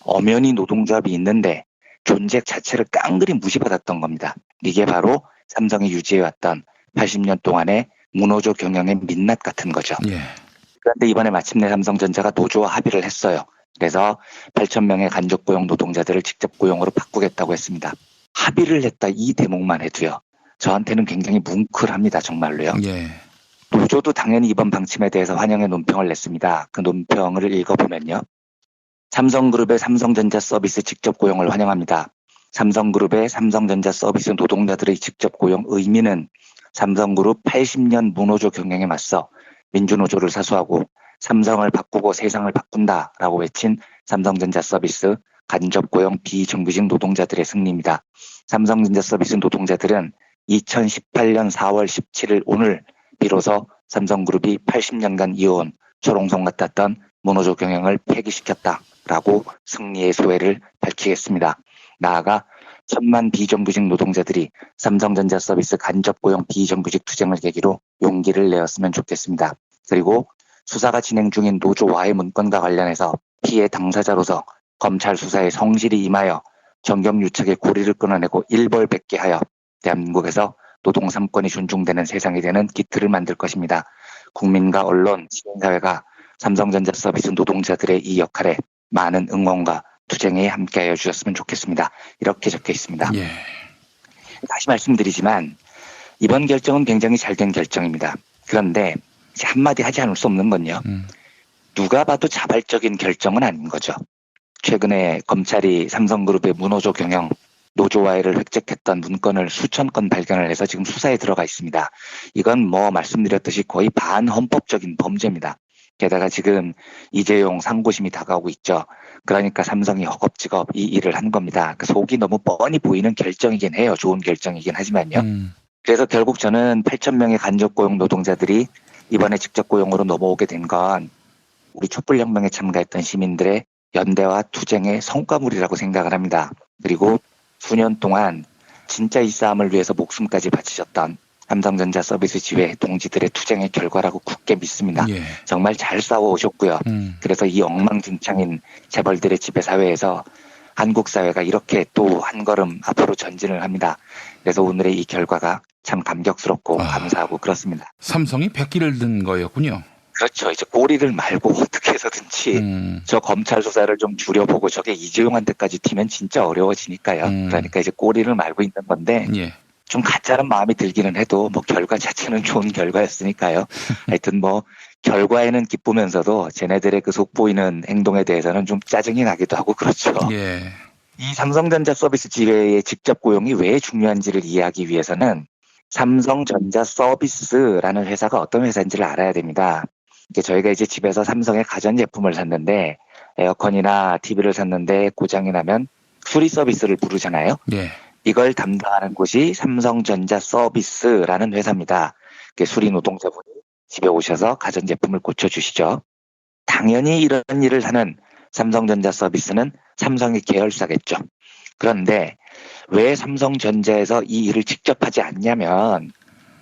엄연히 노동조합이 있는데 존재 자체를 깡그리 무시받았던 겁니다. 이게 바로 삼성이 유지해왔던 80년 동안의 무노조 경영의 민낯 같은 거죠. 그런데 이번에 마침내 삼성전자가 노조와 합의를 했어요. 그래서 8,000명의 간접 고용 노동자들을 직접 고용으로 바꾸겠다고 했습니다. 합의를 했다 이 대목만 해도요. 저한테는 굉장히 뭉클합니다. 정말로요. 노조도 당연히 이번 방침에 대해서 환영의 논평을 냈습니다. 그 논평을 읽어보면요. 삼성그룹의 삼성전자 서비스 직접 고용을 환영합니다. 삼성그룹의 삼성전자 서비스 노동자들의 직접 고용 의미는 삼성그룹 80년 무노조 경영에 맞서 민주노조를 사수하고 삼성을 바꾸고 세상을 바꾼다라고 외친 삼성전자 서비스 간접 고용 비정규직 노동자들의 승리입니다. 삼성전자 서비스 노동자들은 2018년 4월 17일 오늘 비로소 삼성그룹이 80년간 이어온 초롱성 같았던 무노조 경영을 폐기시켰다라고 승리의 소회를 밝히겠습니다. 나아가 1,000만 비정규직 노동자들이 삼성전자 서비스 간접 고용 비정규직 투쟁을 계기로 용기를 내었으면 좋겠습니다. 그리고 수사가 진행 중인 노조와의 문건과 관련해서 피해 당사자로서 검찰 수사에 성실히 임하여 정경유착의 고리를 끊어내고 일벌백계 하여 대한민국에서 노동 3권이 존중되는 세상이 되는 기틀을 만들 것입니다. 국민과 언론, 시민사회가 삼성전자 서비스 노동자들의 이 역할에 많은 응원과 투쟁에 함께하여 주셨으면 좋겠습니다. 이렇게 적혀 있습니다. 다시 말씀드리지만 이번 결정은 굉장히 잘된 결정입니다. 그런데 한마디 하지 않을 수 없는 건요. 누가 봐도 자발적인 결정은 아닌 거죠. 최근에 검찰이 삼성그룹의 무노조 경영, 노조와해를 획책했던 문건을 수천 건 발견을 해서 지금 수사에 들어가 있습니다. 이건 말씀드렸듯이 거의 반헌법적인 범죄입니다. 게다가 지금 이재용 상고심이 다가오고 있죠. 그러니까 삼성이 허겁지겁 이 일을 한 겁니다. 그 속이 너무 뻔히 보이는 결정이긴 해요. 좋은 결정이긴 하지만요. 그래서 결국 저는 8,000명의 간접 고용 노동자들이 이번에 직접 고용으로 넘어오게 된 건 우리 촛불혁명에 참가했던 시민들의 연대와 투쟁의 성과물이라고 생각을 합니다. 그리고 수년 동안 진짜 이 싸움을 위해서 목숨까지 바치셨던 삼성전자 서비스 지회 동지들의 투쟁의 결과라고 굳게 믿습니다. 정말 잘 싸워오셨고요. 그래서 이 엉망진창인 재벌들의 지배사회에서 한국 사회가 이렇게 또 한 걸음 앞으로 전진을 합니다. 그래서 오늘의 이 결과가 참 감격스럽고 감사하고 그렇습니다. 삼성이 백기를 든 거였군요. 그렇죠. 이제 꼬리를 말고 어떻게 해서든지 저 검찰 수사를 좀 줄여보고 저게 이재용한테까지 튀면 진짜 어려워지니까요. 그러니까 이제 꼬리를 말고 있는 건데 좀 가짜는 마음이 들기는 해도 뭐 결과 자체는 좋은 결과였으니까요. 하여튼 뭐 결과에는 기쁘면서도 쟤네들의 그 속보이는 행동에 대해서는 좀 짜증이 나기도 하고 그렇죠. 예. 이 삼성전자 서비스 지회의 직접 고용이 왜 중요한지를 이해하기 위해서는 삼성전자 서비스라는 회사가 어떤 회사인지를 알아야 됩니다. 저희가 이제 집에서 삼성의 가전제품을 샀는데 에어컨이나 TV를 샀는데 고장이 나면 수리 서비스를 부르잖아요. 예. 이걸 담당하는 곳이 삼성전자 서비스라는 회사입니다. 수리 노동자분이 집에 오셔서 가전제품을 고쳐주시죠. 당연히 이런 일을 하는 삼성전자 서비스는 삼성의 계열사겠죠. 그런데 왜 삼성전자에서 이 일을 직접 하지 않냐면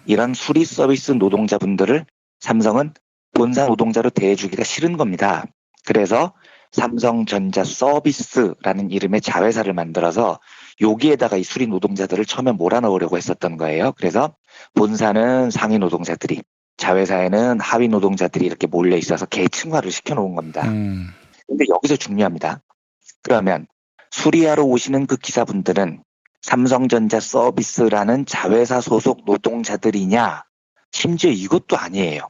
이런 수리 서비스 노동자분들을 삼성은 본사 노동자로 대해주기가 싫은 겁니다. 그래서 삼성전자 서비스라는 이름의 자회사를 만들어서 여기에다가 이 수리 노동자들을 처음에 몰아넣으려고 했었던 거예요. 그래서 본사는 상위 노동자들이, 자회사에는 하위 노동자들이 이렇게 몰려 있어서 계층화를 시켜놓은 겁니다. 근데 여기서 중요합니다. 그러면 수리하러 오시는 그 기사분들은 삼성전자 서비스라는 자회사 소속 노동자들이냐? 심지어 이것도 아니에요.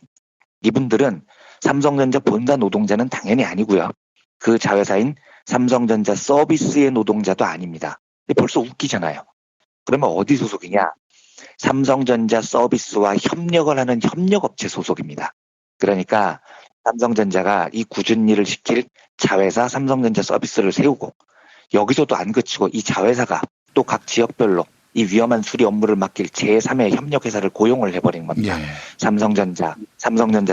이분들은 삼성전자 본사 노동자는 당연히 아니고요. 그 자회사인 삼성전자 서비스의 노동자도 아닙니다. 벌써 웃기잖아요. 그러면 어디 소속이냐? 삼성전자 서비스와 협력을 하는 협력업체 소속입니다. 그러니까 삼성전자가 이 굳은 일을 시킬 자회사 삼성전자 서비스를 세우고 여기서도 안 그치고 이 자회사가 또 각 지역별로 이 위험한 수리 업무를 맡길 제3의 협력회사를 고용을 해버린 겁니다. 예. 삼성전자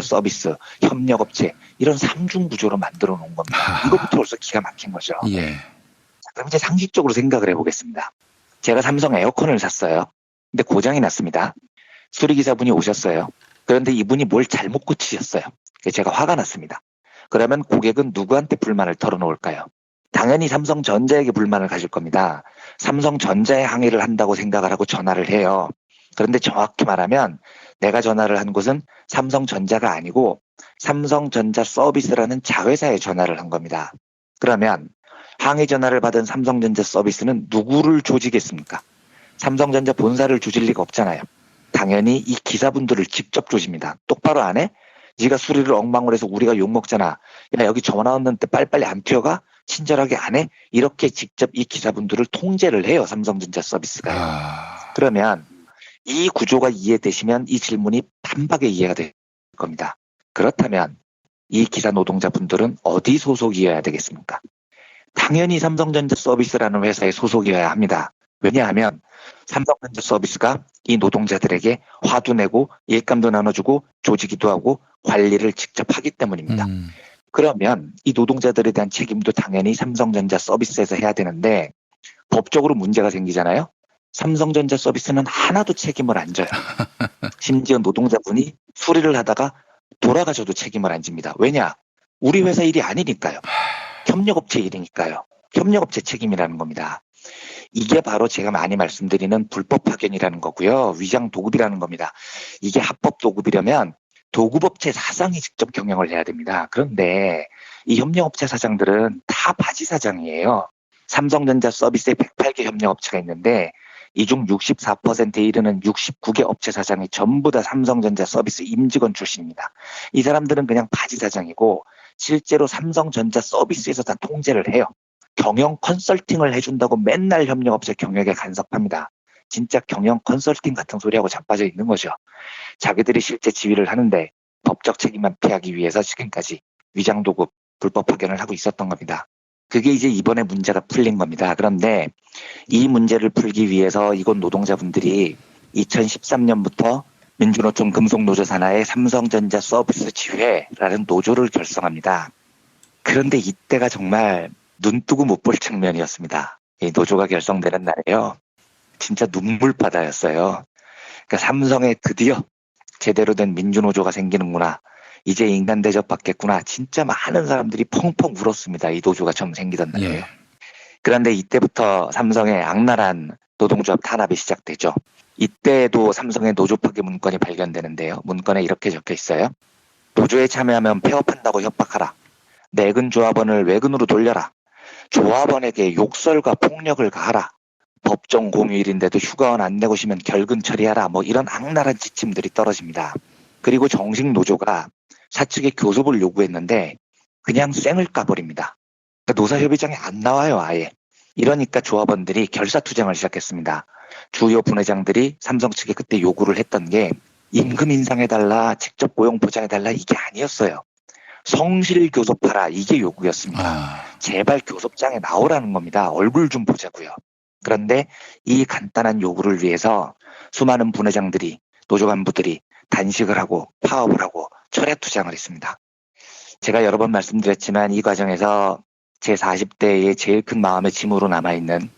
서비스, 협력업체 이런 3중 구조로 만들어 놓은 겁니다. 이것부터 벌써 기가 막힌 거죠. 예. 자, 그럼 이제 상식적으로 생각을 해보겠습니다. 제가 삼성 에어컨을 샀어요. 근데 고장이 났습니다. 수리기사분이 오셨어요. 그런데 이분이 뭘 잘못 고치셨어요. 제가 화가 났습니다. 그러면 고객은 누구한테 불만을 털어놓을까요? 당연히 삼성전자에게 불만을 가질 겁니다. 삼성전자에 항의를 한다고 생각을 하고 전화를 해요. 그런데 정확히 말하면 내가 전화를 한 곳은 삼성전자가 아니고 삼성전자 서비스라는 자회사에 전화를 한 겁니다. 그러면 항의 전화를 받은 삼성전자 서비스는 누구를 조지겠습니까? 삼성전자 본사를 조질 리가 없잖아요. 당연히 이 기사분들을 직접 조집니다. 똑바로 안 해? 네가 수리를 엉망으로 해서 우리가 욕먹잖아. 야, 여기 전화 왔는데 빨리빨리 안 튀어가? 친절하게 안 해? 이렇게 직접 이 기사분들을 통제를 해요. 삼성전자 서비스가요. 그러면 이 구조가 이해되시면 이 질문이 단박에 이해가 될 겁니다. 그렇다면 이 기사 노동자분들은 어디 소속이어야 되겠습니까? 당연히 삼성전자 서비스라는 회사에 소속이어야 합니다. 왜냐하면 삼성전자 서비스가 이 노동자들에게 화도 내고 일감도 나눠주고 조지기도 하고 관리를 직접 하기 때문입니다. 그러면 이 노동자들에 대한 책임도 당연히 삼성전자 서비스에서 해야 되는데 법적으로 문제가 생기잖아요. 삼성전자 서비스는 하나도 책임을 안 져요. 심지어 노동자분이 수리를 하다가 돌아가셔도 책임을 안 집니다. 왜냐? 우리 회사 일이 아니니까요. 협력업체 일이니까요. 협력업체 책임이라는 겁니다. 이게 바로 제가 많이 말씀드리는 불법 파견이라는 거고요. 위장 도급이라는 겁니다. 이게 합법 도급이려면 도급업체 사장이 직접 경영을 해야 됩니다. 그런데 이 협력업체 사장들은 다 바지 사장이에요. 삼성전자 서비스에 108개 협력업체가 있는데 이 중 64%에 이르는 69개 업체 사장이 전부 다 삼성전자 서비스 임직원 출신입니다. 이 사람들은 그냥 바지 사장이고 실제로 삼성전자 서비스에서 다 통제를 해요. 경영 컨설팅을 해준다고 맨날 협력업체 경영에 간섭합니다. 진짜 경영 컨설팅 같은 소리하고 자빠져 있는 거죠. 자기들이 실제 지휘를 하는데 법적 책임만 피하기 위해서 지금까지 위장도급 불법 파견을 하고 있었던 겁니다. 그게 이제 이번에 문제가 풀린 겁니다. 그런데 이 문제를 풀기 위해서 이곳 노동자분들이 2013년부터 민주노총 금속노조 산하의 삼성전자 서비스 지회라는 노조를 결성합니다. 그런데 이때가 정말 눈뜨고 못 볼 측면이었습니다. 이 노조가 결성되는 날에요. 진짜 눈물바다였어요. 그러니까 삼성에 드디어 제대로 된 민주노조가 생기는구나. 이제 인간 대접받겠구나. 진짜 많은 사람들이 펑펑 울었습니다. 이 노조가 처음 생기던 날에요. 예. 그런데 이때부터 삼성의 악랄한 노동조합 탄압이 시작되죠. 이때도 삼성의 노조 파괴 문건이 발견되는데요. 문건에 이렇게 적혀 있어요. 노조에 참여하면 폐업한다고 협박하라. 내근 조합원을 외근으로 돌려라. 조합원에게 욕설과 폭력을 가하라. 법정 공휴일인데도 휴가원 안 내고 쉬면 결근 처리하라 뭐 이런 악랄한 지침들이 떨어집니다. 그리고 정식 노조가 사측에 교섭을 요구했는데 그냥 쌩을 까버립니다. 그러니까 노사협의장에 안 나와요 아예. 이러니까 조합원들이 결사투쟁을 시작했습니다. 주요 분회장들이 삼성 측에 그때 요구를 했던 게 임금 인상해달라, 직접 고용 보장해달라 이게 아니었어요. 성실 교섭하라 이게 요구였습니다. 제발 교섭장에 나오라는 겁니다. 얼굴 좀 보자고요. 그런데 이 간단한 요구를 위해서 수많은 분회장들이, 노조 간부들이 단식을 하고 파업을 하고 철야투쟁을 했습니다. 제가 여러 번 말씀드렸지만 이 과정에서 제 40대의 제일 큰 마음의 짐으로 남아있는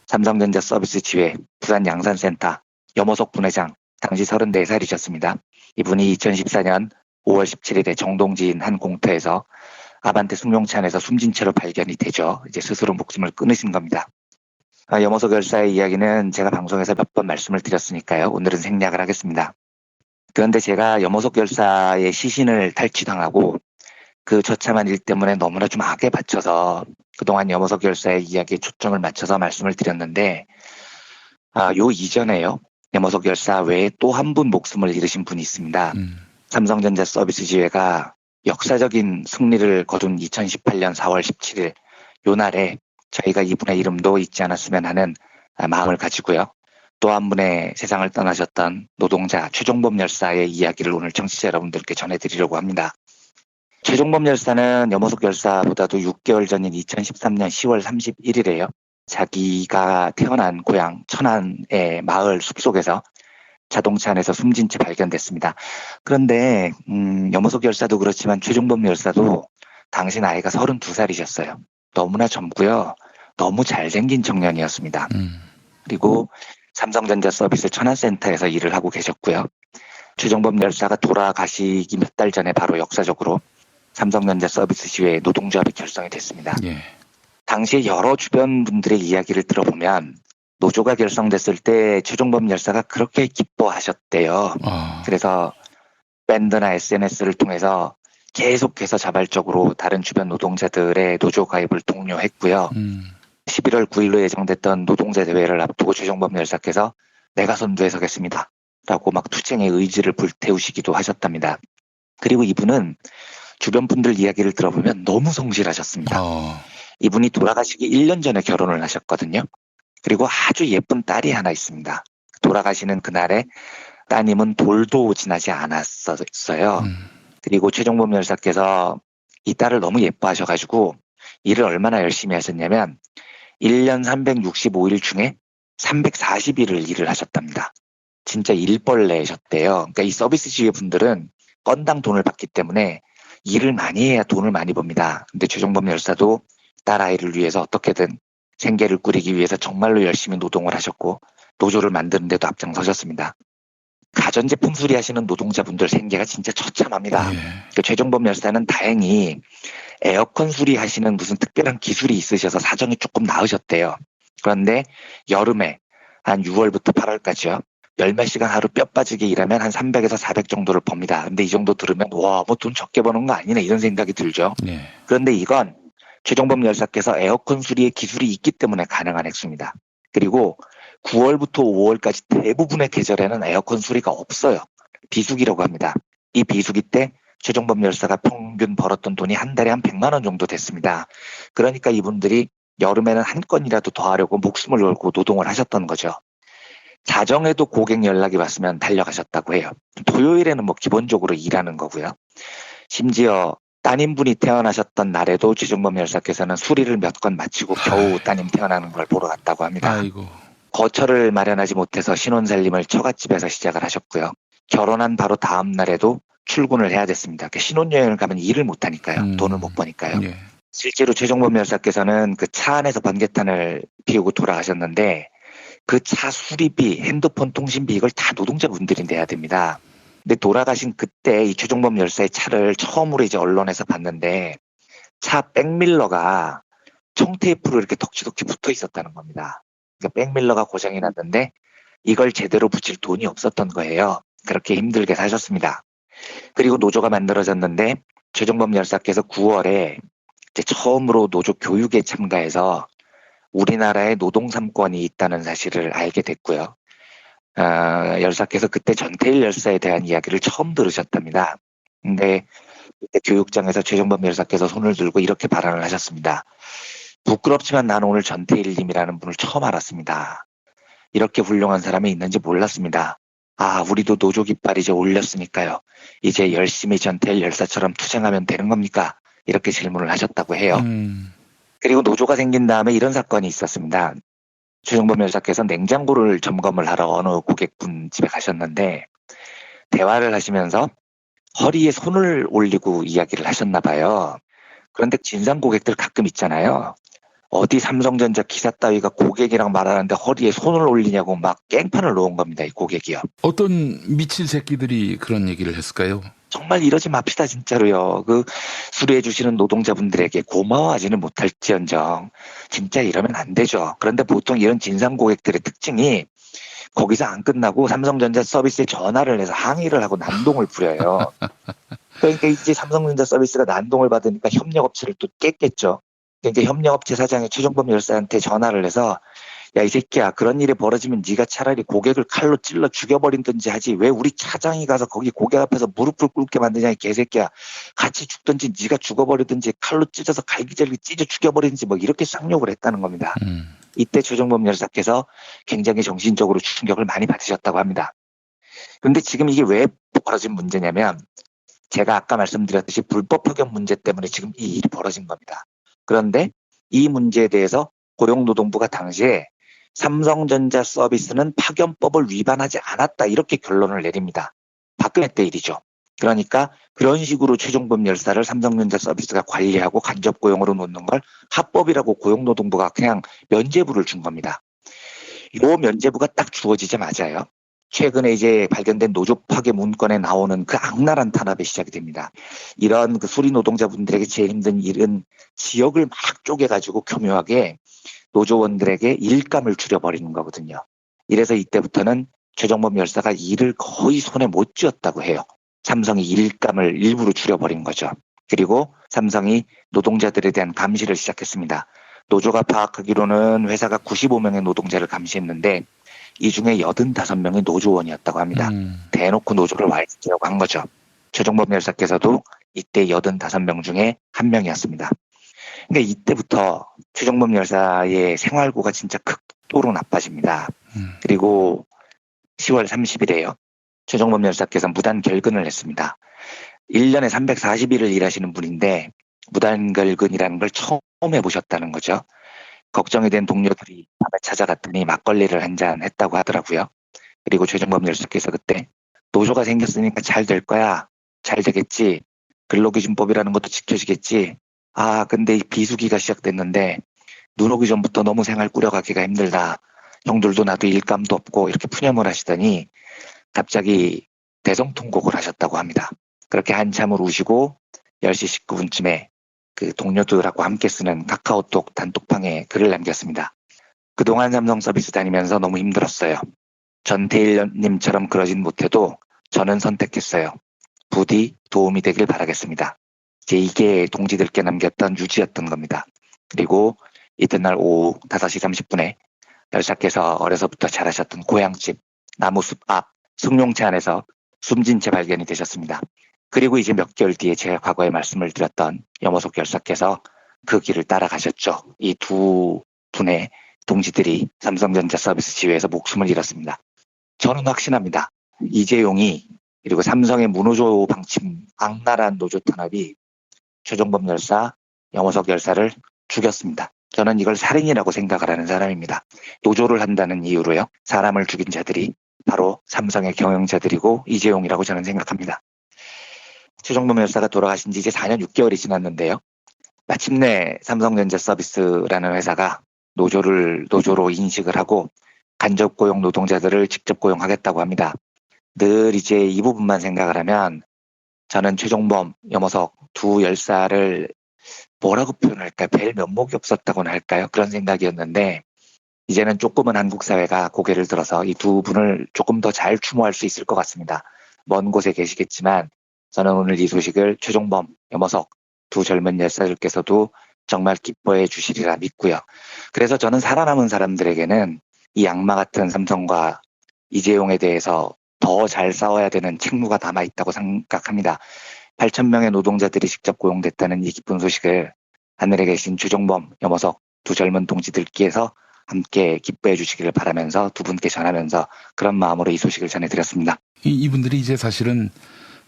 삼성전자 서비스 지회 부산 양산센터 염호석 분회장, 당시 34살이셨습니다. 이분이 2014년 5월 17일에 정동지인 한 공터에서 아반떼 승용차 안에서 숨진 채로 발견이 되죠. 이제 스스로 목숨을 끊으신 겁니다. 염호석 열사의 이야기는 제가 방송에서 몇 번 말씀을 드렸으니까요. 오늘은 생략을 하겠습니다. 그런데 제가 염호석 열사의 시신을 탈취당하고 그 처참한 일 때문에 너무나 좀 악에 받쳐서 그동안 염호석 열사의 이야기에 초점을 맞춰서 말씀을 드렸는데 요 이전에요. 염호석 열사 외에 또 한 분 목숨을 잃으신 분이 있습니다. 삼성전자 서비스 지회가 역사적인 승리를 거둔 2018년 4월 17일 요 날에 저희가 이분의 이름도 잊지 않았으면 하는 마음을 가지고요. 또 한 분의 세상을 떠나셨던 노동자 최종범 열사의 이야기를 오늘 청취자 여러분들께 전해드리려고 합니다. 최종범 열사는 염호석 열사보다도 6개월 전인 2013년 10월 31일에요. 자기가 태어난 고향 천안의 마을 숲속에서 자동차 안에서 숨진 채 발견됐습니다. 그런데 염호석 열사도 그렇지만 최종범 열사도 당시 나이가 32살이셨어요. 너무나 젊고요. 너무 잘생긴 청년이었습니다. 그리고 삼성전자 서비스 천안센터에서 일을 하고 계셨고요. 최종범 열사가 돌아가시기 몇 달 전에 바로 역사적으로 삼성전자 서비스 지회 노동조합이 결성이 됐습니다. 당시에 여러 주변 분들의 이야기를 들어보면 노조가 결성됐을 때 최종범 열사가 그렇게 기뻐하셨대요. 그래서 밴드나 SNS를 통해서 계속해서 자발적으로 다른 주변 노동자들의 노조 가입을 독려했고요. 11월 9일로 예정됐던 노동자 대회를 앞두고 최종범 열사께서 내가 선두에 서겠습니다 라고 막 투쟁의 의지를 불태우시기도 하셨답니다. 그리고 이분은 주변 분들 이야기를 들어보면 너무 성실하셨습니다. 이분이 돌아가시기 1년 전에 결혼을 하셨거든요. 그리고 아주 예쁜 딸이 하나 있습니다. 돌아가시는 그날에 따님은 돌도 지나지 않았어요. 그리고 최종범 열사께서 이 딸을 너무 예뻐하셔가지고 일을 얼마나 열심히 하셨냐면 1년 365일 중에 340일을 일을 하셨답니다. 진짜 일벌레셨대요. 그러니까 이 서비스 지회 분들은 건당 돈을 받기 때문에 일을 많이 해야 돈을 많이 법니다. 근데 최종범 열사도 딸 아이를 위해서 어떻게든 생계를 꾸리기 위해서 정말로 열심히 노동을 하셨고 노조를 만드는 데도 앞장서셨습니다. 가전제품 수리하시는 노동자분들 생계가 진짜 처참합니다. 그러니까 최종범 열사는 다행히 에어컨 수리하시는 무슨 특별한 기술이 있으셔서 사정이 조금 나으셨대요. 그런데 여름에 한 6월부터 8월까지요. 열몇 시간 하루 뼈 빠지게 일하면 한 300에서 400 정도를 법니다. 근데 이 정도 들으면 와, 뭐 돈 적게 버는 거 아니네 이런 생각이 들죠. 그런데 이건 최종범 열사께서 에어컨 수리의 기술이 있기 때문에 가능한 액수입니다. 그리고 9월부터 5월까지 대부분의 계절에는 에어컨 수리가 없어요. 비수기라고 합니다. 이 비수기 때 최종범 열사가 평균 벌었던 돈이 한 달에 한 100만 원 정도 됐습니다. 그러니까 이분들이 여름에는 한 건이라도 더 하려고 목숨을 걸고 노동을 하셨던 거죠. 자정에도 고객 연락이 왔으면 달려가셨다고 해요. 토요일에는 뭐 기본적으로 일하는 거고요. 심지어 따님분이 태어나셨던 날에도 최종범 열사께서는 수리를 몇 건 마치고 겨우 따님 태어나는 걸 보러 갔다고 합니다. 아이고. 거처를 마련하지 못해서 신혼살림을 처갓집에서 시작을 하셨고요. 결혼한 바로 다음 날에도 출근을 해야 됐습니다. 신혼여행을 가면 일을 못하니까요. 돈을 못 버니까요. 실제로 최종범 열사께서는 그 차 안에서 번개탄을 피우고 돌아가셨는데 그 차 수리비, 핸드폰 통신비 이걸 다 노동자분들이 내야 됩니다. 근데 돌아가신 그때 이 최종범 열사의 차를 처음으로 이제 언론에서 봤는데 차 백밀러가 청테이프로 이렇게 덕지덕지 붙어 있었다는 겁니다. 그러니까 백밀러가 고장이 났는데 이걸 제대로 붙일 돈이 없었던 거예요. 그렇게 힘들게 사셨습니다. 그리고 노조가 만들어졌는데 최종범 열사께서 9월에 이제 처음으로 노조 교육에 참가해서 우리나라에 노동 3권이 있다는 사실을 알게 됐고요. 열사께서 그때 전태일 열사에 대한 이야기를 처음 들으셨답니다. 근데 그때 교육장에서 최종범 열사께서 손을 들고 이렇게 발언을 하셨습니다. 부끄럽지만 나는 오늘 전태일님이라는 분을 처음 알았습니다. 이렇게 훌륭한 사람이 있는지 몰랐습니다. 우리도 노조 깃발 이제 올렸으니까요. 이제 열심히 전태일 열사처럼 투쟁하면 되는 겁니까? 이렇게 질문을 하셨다고 해요. 그리고 노조가 생긴 다음에 이런 사건이 있었습니다. 최종범 열사께서 냉장고를 점검을 하러 어느 고객분 집에 가셨는데 대화를 하시면서 허리에 손을 올리고 이야기를 하셨나 봐요. 그런데 진상 고객들 가끔 있잖아요. 어디 삼성전자 기사 따위가 고객이랑 말하는데 허리에 손을 올리냐고 막 깽판을 놓은 겁니다. 이 고객이요. 어떤 미친 새끼들이 그런 얘기를 했을까요? 정말 이러지 맙시다 진짜로요. 수리해 주시는 노동자분들에게 고마워하지는 못할지언정 진짜 이러면 안 되죠. 그런데 보통 이런 진상 고객들의 특징이 거기서 안 끝나고 삼성전자 서비스에 전화를 해서 항의를 하고 난동을 부려요. 그러니까 이제 삼성전자 서비스가 난동을 받으니까 협력업체를 또 깼겠죠. 그러니까 협력업체 사장이 최종범 열사한테 전화를 해서 야, 이 새끼야, 그런 일이 벌어지면 네가 차라리 고객을 칼로 찔러 죽여버린든지 하지 왜 우리 차장이 가서 거기 고객 앞에서 무릎을 꿇게 만드냐, 이 개새끼야. 같이 죽든지 네가 죽어버리든지 칼로 찢어서 갈기질기 찢어 죽여버리든지 뭐 이렇게 쌍욕을 했다는 겁니다. 이때 최종범 열사께서 굉장히 정신적으로 충격을 많이 받으셨다고 합니다. 그런데 지금 이게 왜 벌어진 문제냐면 제가 아까 말씀드렸듯이 불법 파견 문제 때문에 지금 이 일이 벌어진 겁니다. 그런데 이 문제에 대해서 고용노동부가 당시에 삼성전자 서비스는 파견법을 위반하지 않았다 이렇게 결론을 내립니다. 박근혜 때 일이죠. 그러니까 그런 식으로 최종범 열사를 삼성전자 서비스가 관리하고 간접 고용으로 놓는 걸 합법이라고 고용노동부가 그냥 면죄부를 준 겁니다. 이 면죄부가 딱 주어지자마자요. 최근에 이제 발견된 노조 파괴 문건에 나오는 그 악랄한 탄압이 시작이 됩니다. 이런 수리 노동자분들에게 제일 힘든 일은 지역을 막 쪼개가지고 교묘하게 노조원들에게 일감을 줄여버리는 거거든요. 이래서 이때부터는 최종범 열사가 일을 거의 손에 못 쥐었다고 해요. 삼성이 일감을 일부러 줄여버린 거죠. 그리고 삼성이 노동자들에 대한 감시를 시작했습니다. 노조가 파악하기로는 회사가 95명의 노동자를 감시했는데 이 중에 85명이 노조원이었다고 합니다. 대놓고 노조를 와해시키려고 한 거죠. 최종범 열사께서도 이때 85명 중에 한 명이었습니다. 그러니까 이때부터 최종범 열사의 생활고가 진짜 극도로 나빠집니다. 그리고 10월 30일에요. 최종범 열사께서 무단 결근을 했습니다. 1년에 340일을 일하시는 분인데 무단 결근이라는 걸 처음 해보셨다는 거죠. 걱정이 된 동료들이 밤에 찾아갔더니 막걸리를 한잔 했다고 하더라고요. 그리고 최종범 열사께서 그때 노조가 생겼으니까 잘 될 거야. 잘 되겠지. 근로기준법이라는 것도 지켜지겠지. 근데 이 비수기가 시작됐는데 눈 오기 전부터 너무 생활 꾸려가기가 힘들다. 형들도 나도 일감도 없고 이렇게 푸념을 하시더니 갑자기 대성통곡을 하셨다고 합니다. 그렇게 한참을 우시고 10시 19분쯤에 그 동료들하고 함께 쓰는 카카오톡 단톡방에 글을 남겼습니다. 그동안 삼성 서비스 다니면서 너무 힘들었어요. 전태일님처럼 그러진 못해도 저는 선택했어요. 부디 도움이 되길 바라겠습니다. 이게 동지들께 남겼던 유지였던 겁니다. 그리고 이튿날 오후 5시 30분에 열사께서 어려서부터 자라셨던 고향집 나무숲 앞 숭룡차 안에서 숨진 채 발견이 되셨습니다. 그리고 이제 몇 개월 뒤에 제가 과거에 말씀을 드렸던 염호석 열사께서 그 길을 따라가셨죠. 이 두 분의 동지들이 삼성전자 서비스 지회에서 목숨을 잃었습니다. 저는 확신합니다. 이재용이 그리고 삼성의 무노조 방침 악랄한 노조 탄압이 최종범 열사, 염호석 열사를 죽였습니다. 저는 이걸 살인이라고 생각을 하는 사람입니다. 노조를 한다는 이유로요. 사람을 죽인 자들이 바로 삼성의 경영자들이고 이재용이라고 저는 생각합니다. 최종범 열사가 돌아가신 지 이제 4년 6개월이 지났는데요. 마침내 삼성전자 서비스라는 회사가 노조로 인식을 하고 간접 고용 노동자들을 직접 고용하겠다고 합니다. 늘 이제 이 부분만 생각을 하면 저는 최종범, 염호석 두 열사를 뭐라고 표현할까요? 뵐 면목이 없었다고나 할까요? 그런 생각이었는데 이제는 조금은 한국 사회가 고개를 들어서 이 두 분을 조금 더 잘 추모할 수 있을 것 같습니다. 먼 곳에 계시겠지만 저는 오늘 이 소식을 최종범, 염호석 두 젊은 열사들께서도 정말 기뻐해 주시리라 믿고요. 그래서 저는 살아남은 사람들에게는 이 악마 같은 삼성과 이재용에 대해서 더 잘 싸워야 되는 책무가 남아있다고 생각합니다. 8,000명의 노동자들이 직접 고용됐다는 이 기쁜 소식을 하늘에 계신 주종범, 염호석 두 젊은 동지들께서 함께 기뻐해 주시기를 바라면서 두 분께 전하면서 그런 마음으로 이 소식을 전해드렸습니다. 이분들이 이제 사실은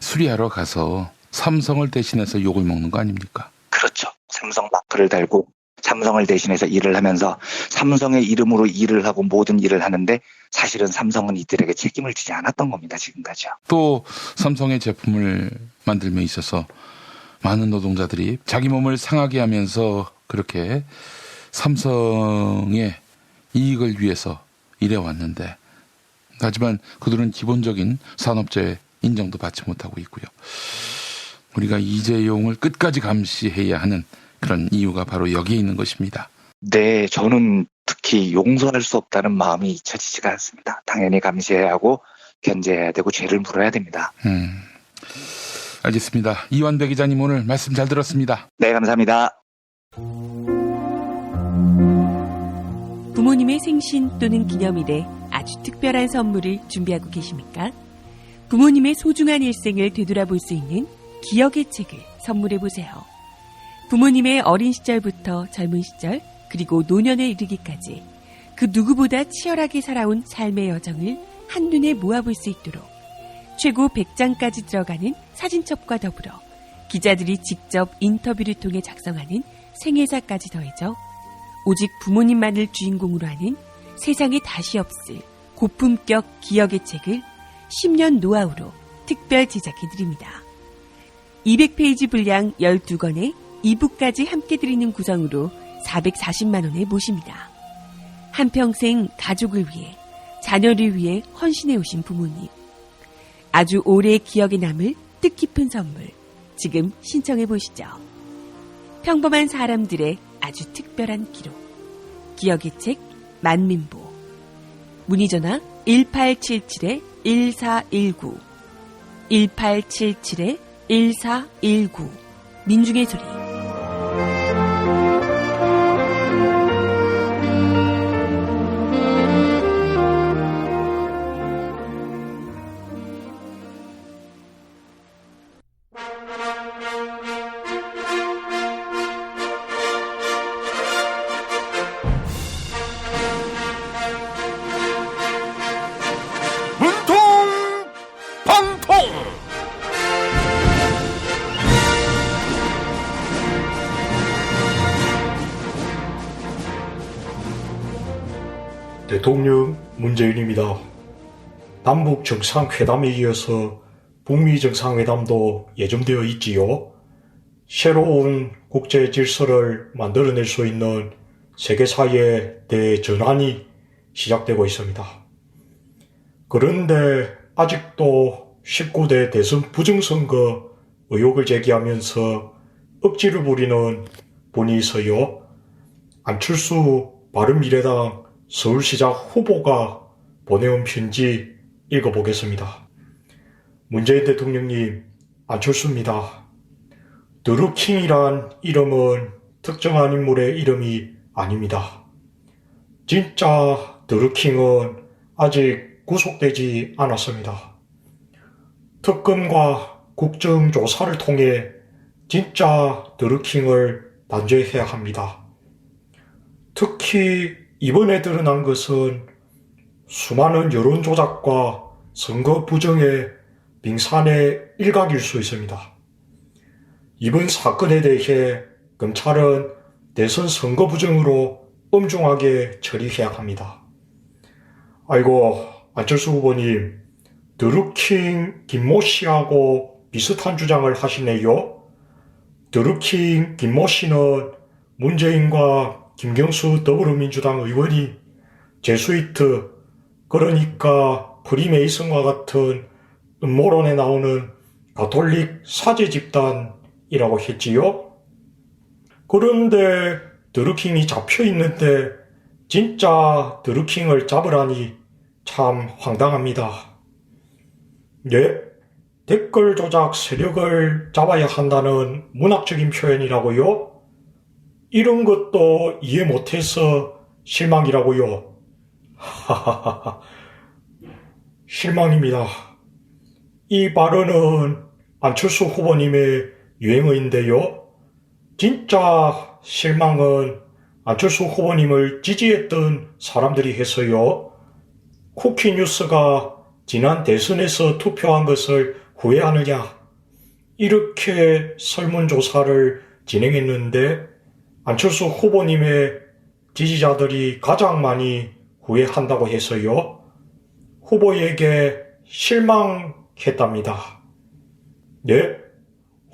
수리하러 가서 삼성을 대신해서 욕을 먹는 거 아닙니까? 그렇죠. 삼성 마크를 달고 삼성을 대신해서 일을 하면서 삼성의 이름으로 일을 하고 모든 일을 하는데 사실은 삼성은 이들에게 책임을 지지 않았던 겁니다. 지금까지요. 또 삼성의 제품을 만들며 있어서 많은 노동자들이 자기 몸을 상하게 하면서 그렇게 삼성의 이익을 위해서 일해왔는데 하지만 그들은 기본적인 산업재해 인정도 받지 못하고 있고요. 우리가 이재용을 끝까지 감시해야 하는 그런 이유가 바로 여기에 있는 것입니다. 네, 저는 특히 용서할 수 없다는 마음이 잊혀지지가 않습니다. 당연히 감시해야 하고 견제해야 되고 죄를 물어야 됩니다. 알겠습니다. 이완배 기자님 오늘 말씀 잘 들었습니다. 네, 감사합니다. 부모님의 생신 또는 기념일에 아주 특별한 선물을 준비하고 계십니까? 부모님의 소중한 일생을 되돌아볼 수 있는 기억의 책을 선물해보세요. 부모님의 어린 시절부터 젊은 시절 그리고 노년에 이르기까지 그 누구보다 치열하게 살아온 삶의 여정을 한눈에 모아볼 수 있도록 최고 100장까지 들어가는 사진첩과 더불어 기자들이 직접 인터뷰를 통해 작성하는 생애사까지 더해져 오직 부모님만을 주인공으로 하는 세상에 다시 없을 고품격 기억의 책을 10년 노하우로 특별 제작해드립니다. 200페이지 분량 12권에 2부까지 함께 드리는 구성으로 440만 원에 모십니다. 한평생 가족을 위해, 자녀를 위해 헌신해 오신 부모님. 아주 오래 기억에 남을 뜻깊은 선물. 지금 신청해 보시죠. 평범한 사람들의 아주 특별한 기록. 기억의 책 만민보. 문의전화 1877-1419 1877-1419 민중의 소리. 대통령 문재인입니다. 남북 정상회담에 이어서 북미 정상회담도 예정되어 있지요. 새로운 국제 질서를 만들어낼 수 있는 세계사의 대전환이 시작되고 있습니다. 그런데 아직도 19대 대선 부정선거 의혹을 제기하면서 억지를 부리는 분이 있어요. 안철수 바른미래당 서울시장 후보가 보내온 편지 읽어보겠습니다. 문재인 대통령님, 안철수입니다. 드루킹이란 이름은 특정한 인물의 이름이 아닙니다. 진짜 드루킹은 아직 구속되지 않았습니다. 특검과 국정조사를 통해 진짜 드루킹을 단죄해야 합니다. 특히 이번에 드러난 것은 수많은 여론조작과 선거 부정의 빙산의 일각일 수 있습니다. 이번 사건에 대해 검찰은 대선 선거 부정으로 엄중하게 처리해야 합니다. 아이고, 안철수 후보님, 드루킹 김모 씨하고 비슷한 주장을 하시네요. 드루킹 김모 씨는 문재인과 김경수 더불어민주당 의원이 제수이트, 그러니까 프리메이슨과 같은 음모론에 나오는 가톨릭 사제 집단이라고 했지요. 그런데 드루킹이 잡혀 있는데 진짜 드루킹을 잡으라니 참 황당합니다. 네? 댓글 조작 세력을 잡아야 한다는 문학적인 표현이라고요? 이런 것도 이해 못해서 실망이라고요. 하하하하. 실망입니다. 이 발언은 안철수 후보님의 유행어인데요. 진짜 실망은 안철수 후보님을 지지했던 사람들이 해서요. 쿠키뉴스가 지난 대선에서 투표한 것을 후회하느냐, 이렇게 설문조사를 진행했는데 안철수 후보님의 지지자들이 가장 많이 후회한다고 해서요. 후보에게 실망했답니다. 네?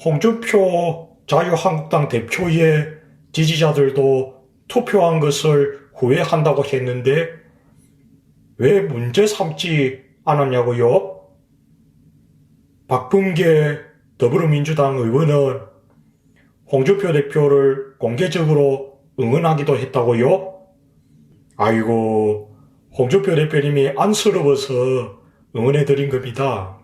홍준표 자유한국당 대표의 지지자들도 투표한 것을 후회한다고 했는데 왜 문제 삼지 않았냐고요? 박범계 더불어민주당 의원은 홍준표 대표를 공개적으로 응원하기도 했다고요? 아이고, 홍준표 대표님이 안쓰러워서 응원해드린 겁니다.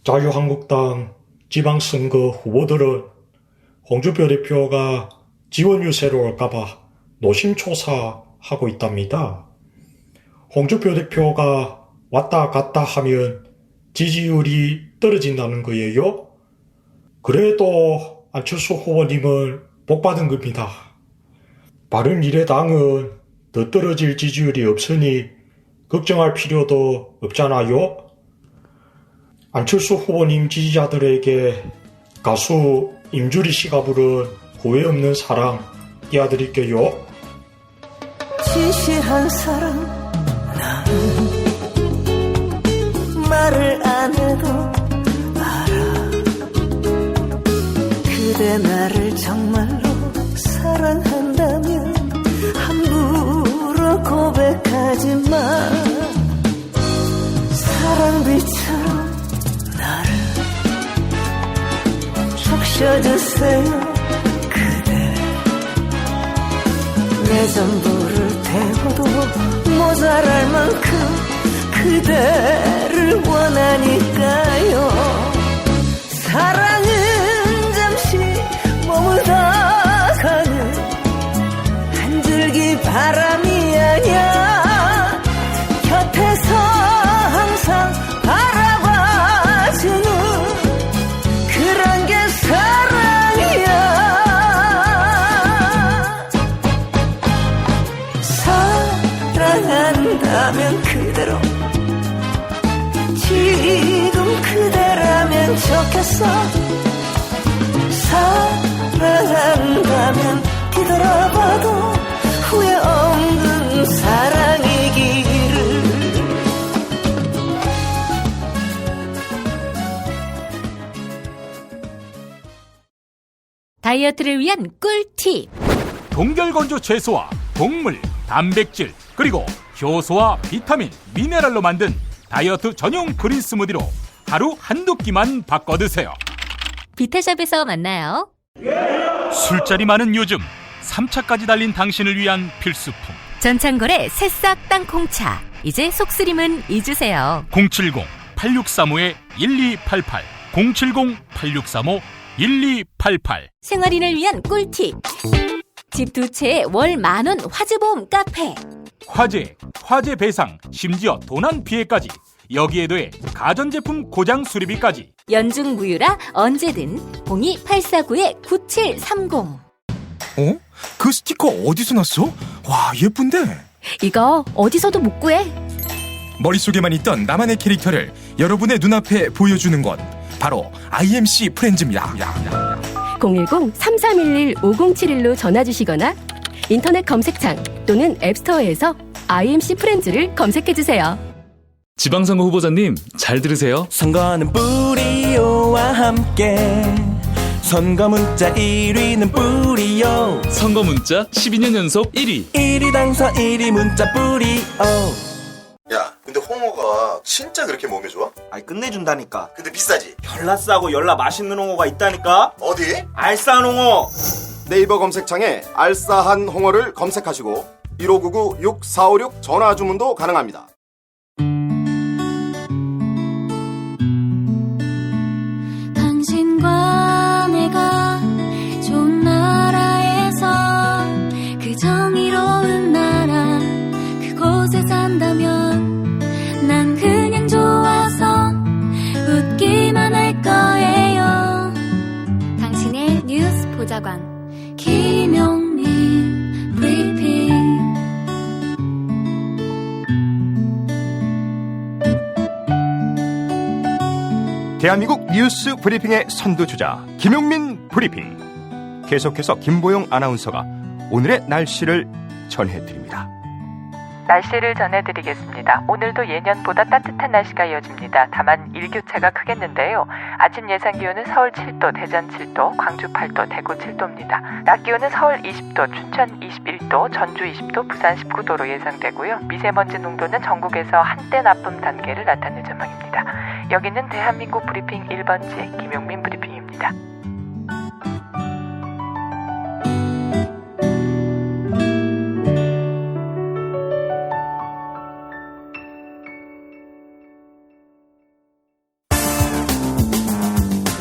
자유한국당 지방선거 후보들은 홍준표 대표가 지원 유세로 올까봐 노심초사하고 있답니다. 홍준표 대표가 왔다 갔다 하면 지지율이 떨어진다는 거예요. 그래도 안철수 후보님은 복받은 겁니다. 바른미래당은 더 떨어질 지지율이 없으니 걱정할 필요도 없잖아요. 안철수 후보님 지지자들에게 가수 임주리 씨가 부른 후회 없는 사랑 띄워드릴게요. 진실한 사랑 나는 말을 안 해도 알아. 그대 나를 정말로 사랑한다면 함부로 고백하지 마. 사랑비처럼 나를 적셔주세요. 그대 내 전부를 태워도 모자랄 만큼 그대를 원하니까요. 사랑은 잠시 머물다가는 한 줄기 바람이 아냐. 곁에서 항상 바라봐주는 그런 게 사랑이야. 사랑한다면 그대로 지금 그대라면 좋겠어. 사랑한다면 뒤돌아봐도 후회 없는 사랑이기를. 다이어트를 위한 꿀팁. 동결건조 채소와 곡물, 단백질, 그리고 효소와 비타민, 미네랄로 만든 다이어트 전용 그린 스무디로 하루 한두 끼만 바꿔 드세요. 비타샵에서 만나요. 술자리 많은 요즘 3차까지 달린 당신을 위한 필수품. 전창걸의 새싹 땅콩차. 이제 속쓰림은 잊으세요. 070-8635-1288 070-8635-1288 생활인을 위한 꿀팁. 집 두 채에 월 10,000원 화재보험 카페. 화재 배상, 심지어 도난 피해까지. 여기에 더해 가전제품 고장 수리비까지. 연중 무휴라 언제든 02849-9730. 어? 그 스티커 어디서 났어? 와, 예쁜데? 이거 어디서도 못 구해. 머릿속에만 있던 나만의 캐릭터를 여러분의 눈앞에 보여주는 건 바로 IMC 프렌즈입니다. 010-3311-5071로 전화주시거나 인터넷 검색창 또는 앱스토어에서 IMC 프렌즈를 검색해주세요. 지방선거 후보자님, 잘 들으세요. 선거는 뿌리오와 함께 선거 문자 1위는 뿌리오. 선거 문자 12년 연속 1위. 1위 당선 1위 문자 뿌리오. 야, 근데 홍어가 진짜 그렇게 몸에 좋아? 아니 끝내준다니까. 근데 비싸지? 열나 싸고 열나 맛있는 홍어가 있다니까. 어디? 알싸한 홍어. 네이버 검색창에 알싸한 홍어를 검색하시고 1599-6456 전화 주문도 가능합니다. 당신과 내가 좋은 나라에서 박사관 김용민 브리핑. 대한민국 뉴스 브리핑의 선두주자 김용민 브리핑. 계속해서 김보용 아나운서가 오늘의 날씨를 전해드립니다. 날씨를 전해드리겠습니다. 오늘도 예년보다 따뜻한 날씨가 이어집니다. 다만 일교차가 크겠는데요. 아침 예상 기온은 서울 7도, 대전 7도, 광주 8도, 대구 7도입니다. 낮 기온은 서울 20도, 춘천 21도, 전주 20도, 부산 19도로 예상되고요. 미세먼지 농도는 전국에서 한때 나쁨 단계를 나타낼 전망입니다. 여기는 대한민국 브리핑 1번지 김용민 브리핑입니다.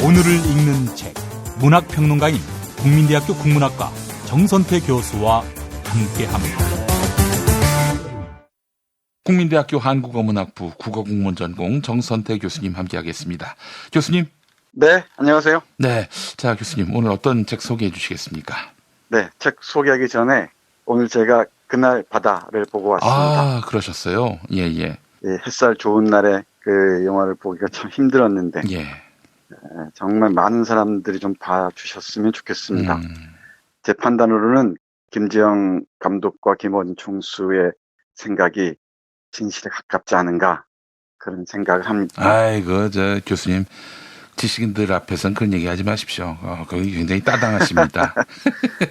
오늘을 읽는 책, 문학평론가인 국민대학교 국문학과 정선태 교수와 함께합니다. 국민대학교 한국어문학부 국어국문전공 정선태 교수님 함께하겠습니다. 교수님. 네, 안녕하세요. 네, 자 교수님 오늘 어떤 책 소개해 주시겠습니까? 네, 책 소개하기 전에 오늘 제가 그날 바다를 보고 왔습니다. 아, 그러셨어요? 예. 예, 햇살 좋은 날에 그 영화를 보기가 참 힘들었는데 예. 정말 많은 사람들이 좀 봐주셨으면 좋겠습니다. 제 판단으로는 김지영 감독과 김원 총수의 생각이 진실에 가깝지 않은가 그런 생각을 합니다. 아이고 저 교수님 지식인들 앞에서는 그런 얘기하지 마십시오. 거기 굉장히 따당하십니다.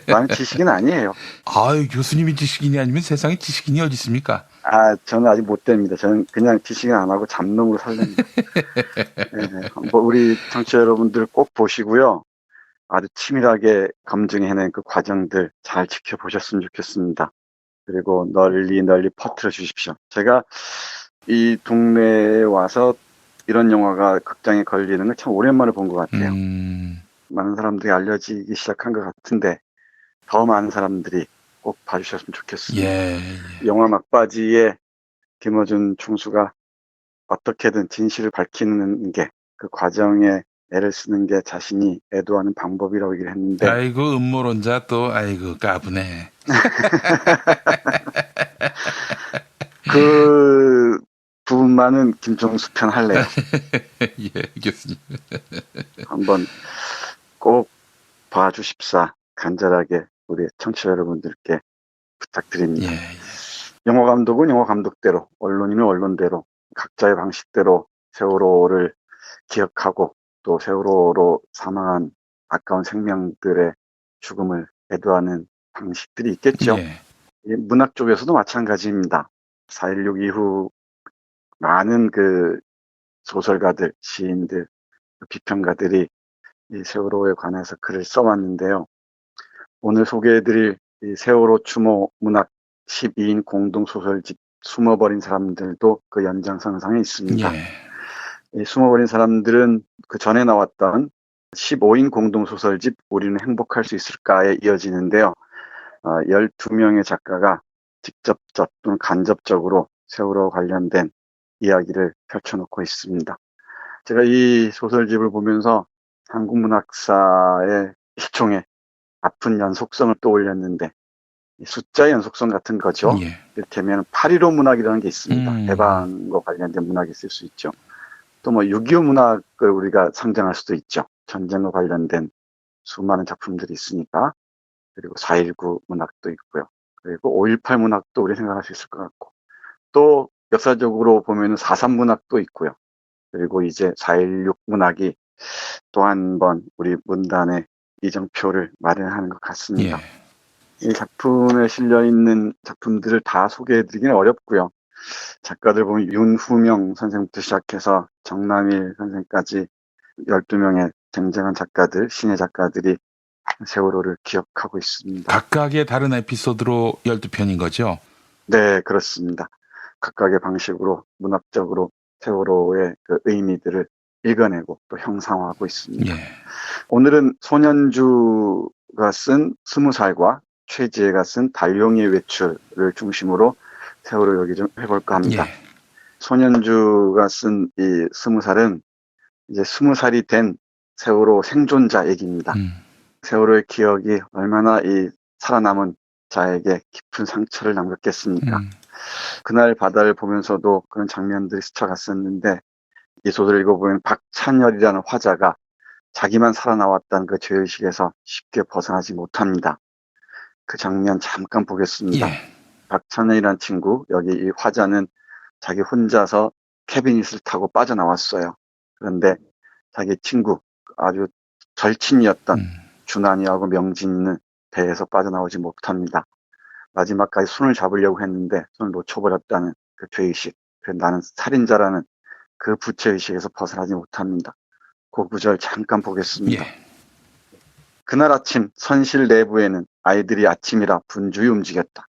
나는 지식인 아니에요. 아유 교수님이 지식인이 아니면 세상에 지식인이 어디 있습니까? 저는 아직 못 됩니다. 저는 그냥 지식인 안 하고 잡놈으로 살랍니다. 네, 우리 청취자 여러분들 꼭 보시고요. 아주 치밀하게 검증해낸 그 과정들 잘 지켜보셨으면 좋겠습니다. 그리고 널리 퍼뜨려 주십시오. 제가 이 동네에 와서 이런 영화가 극장에 걸리는 걸 참 오랜만에 본 것 같아요. 많은 사람들이 알려지기 시작한 것 같은데 더 많은 사람들이 꼭 봐주셨으면 좋겠습니다. 예. 영화 막바지에 김어준 총수가 어떻게든 진실을 밝히는 게 그 과정에 애를 쓰는 게 자신이 애도하는 방법이라고 얘기를 했는데 아이고 음모론자 또 아이고 까부네. 그 부분만은 김종수 편 할래요. 예, 교수님. 한번 꼭 봐주십사 간절하게 우리 청취자 여러분들께 부탁드립니다. 예. 영화 감독은 영화 감독대로, 언론인은 언론대로 각자의 방식대로 세월호를 기억하고 또 세월호로 사망한 아까운 생명들의 죽음을 애도하는 방식들이 있겠죠. 예. 문학 쪽에서도 마찬가지입니다. 4.16 이후 많은 그 소설가들, 시인들, 비평가들이 이 세월호에 관해서 글을 써왔는데요. 오늘 소개해드릴 이 세월호 추모 문학 12인 공동소설집 숨어버린 사람들도 그 연장선상에 있습니다. 예. 이 숨어버린 사람들은 그 전에 나왔던 15인 공동소설집 우리는 행복할 수 있을까에 이어지는데요. 12명의 작가가 직접적 또는 간접적으로 세월호 관련된 이야기를 펼쳐놓고 있습니다. 제가 이 소설집을 보면서 한국 문학사의 일종의 아픈 연속성을 떠올렸는데 숫자의 연속성 같은 거죠. 예. 이를테면 8.15 문학이라는 게 있습니다. 해방과 관련된 문학이 있을 수 있죠. 또 뭐 6.25 문학을 우리가 상정할 수도 있죠. 전쟁과 관련된 수많은 작품들이 있으니까. 그리고 4.19 문학도 있고요. 그리고 5.18 문학도 우리 생각할 수 있을 것 같고. 또 역사적으로 보면 4.3 문학도 있고요. 그리고 이제 4.16 문학이 또 한 번 우리 문단에 이정표를 마련하는 것 같습니다. 예. 이 작품에 실려있는 작품들을 다 소개해드리기는 어렵고요. 작가들 보면 윤후명 선생부터 시작해서 정남일 선생까지 12명의 쟁쟁한 작가들, 신예 작가들이 세월호를 기억하고 있습니다. 각각의 다른 에피소드로 12편인 거죠? 네, 그렇습니다. 각각의 방식으로 문학적으로 세월호의 그 의미들을 읽어내고 또 형상화하고 있습니다. 예. 오늘은 손현주가 쓴 20살과 최지혜가 쓴 달룡이의 외출을 중심으로 세월호 얘기 좀 해볼까 합니다. 예. 손현주가 쓴 이 20살은 이제 20살이 된 세월호 생존자 얘기입니다. 세월호의 기억이 얼마나 이 살아남은 자에게 깊은 상처를 남겼겠습니까? 그날 바다를 보면서도 그런 장면들이 스쳐갔었는데 이 소설을 읽어보면 박찬열이라는 화자가 자기만 살아나왔다는 그 죄의식에서 쉽게 벗어나지 못합니다. 그 장면 잠깐 보겠습니다. 박찬열이라는 친구, 여기 이 화자는 자기 혼자서 캐비닛을 타고 빠져나왔어요. 그런데 자기 친구, 아주 절친이었던 준환이하고 명진이는 배에서 빠져나오지 못합니다. 마지막까지 손을 잡으려고 했는데 손을 놓쳐버렸다는 그 죄의식, 나는 살인자라는 그 부채의식에서 벗어나지 못합니다. 그 구절 잠깐 보겠습니다. 그날 아침 선실 내부에는 아이들이 아침이라 분주히 움직였다.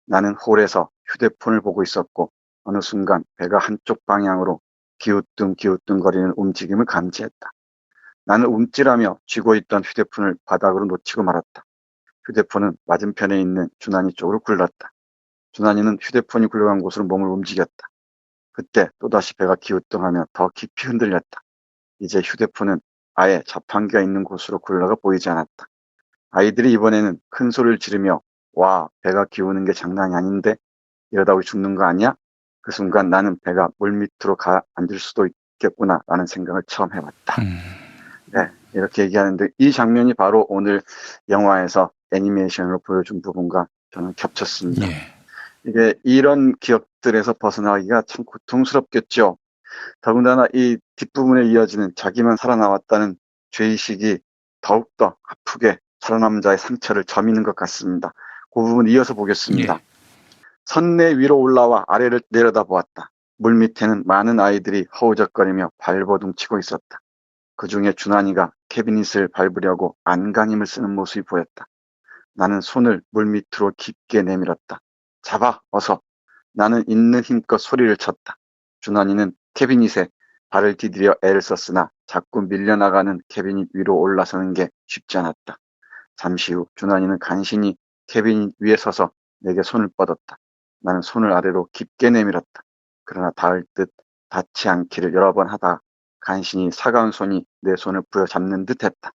나는 홀에서 휴대폰을 보고 있었고 어느 순간 배가 한쪽 방향으로 기우뚱기우뚱거리는 움직임을 감지했다. 나는 움찔하며 쥐고 있던 휴대폰을 바닥으로 놓치고 말았다. 휴대폰은 맞은편에 있는 준환이 쪽으로 굴렀다. 준환이는 휴대폰이 굴러간 곳으로 몸을 움직였다. 그때 또다시 배가 기우뚱하며 더 깊이 흔들렸다. 이제 휴대폰은 아예 자판기가 있는 곳으로 굴러가 보이지 않았다. 아이들이 이번에는 큰 소리를 지르며 와, 배가 기우는 게 장난이 아닌데 이러다 우리 죽는 거 아니야? 그 순간 나는 배가 물밑으로 앉을 수도 있겠구나 라는 생각을 처음 해봤다. 네, 이렇게 얘기하는데 이 장면이 바로 오늘 영화에서 애니메이션으로 보여준 부분과 저는 겹쳤습니다. 이게 이런 기억들에서 벗어나기가 참 고통스럽겠죠. 더군다나 이 뒷부분에 이어지는 자기만 살아나왔다는 죄의식이 더욱더 아프게 살아남은 자의 상처를 저미는 것 같습니다. 그 부분 이어서 보겠습니다. 선내 위로 올라와 아래를 내려다보았다. 물 밑에는 많은 아이들이 허우적거리며 발버둥 치고 있었다. 그 중에 준환이가 캐비닛을 밟으려고 안간힘을 쓰는 모습이 보였다. 나는 손을 물 밑으로 깊게 내밀었다. 잡아, 어서. 나는 있는 힘껏 소리를 쳤다. 준환이는 캐비닛에 발을 디디려 애를 썼으나 자꾸 밀려나가는 캐비닛 위로 올라서는 게 쉽지 않았다. 잠시 후 준환이는 간신히 캐비닛 위에 서서 내게 손을 뻗었다. 나는 손을 아래로 깊게 내밀었다. 그러나 닿을 듯 닿지 않기를 여러 번 하다 간신히 차가운 손이 내 손을 부여잡는 듯 했다.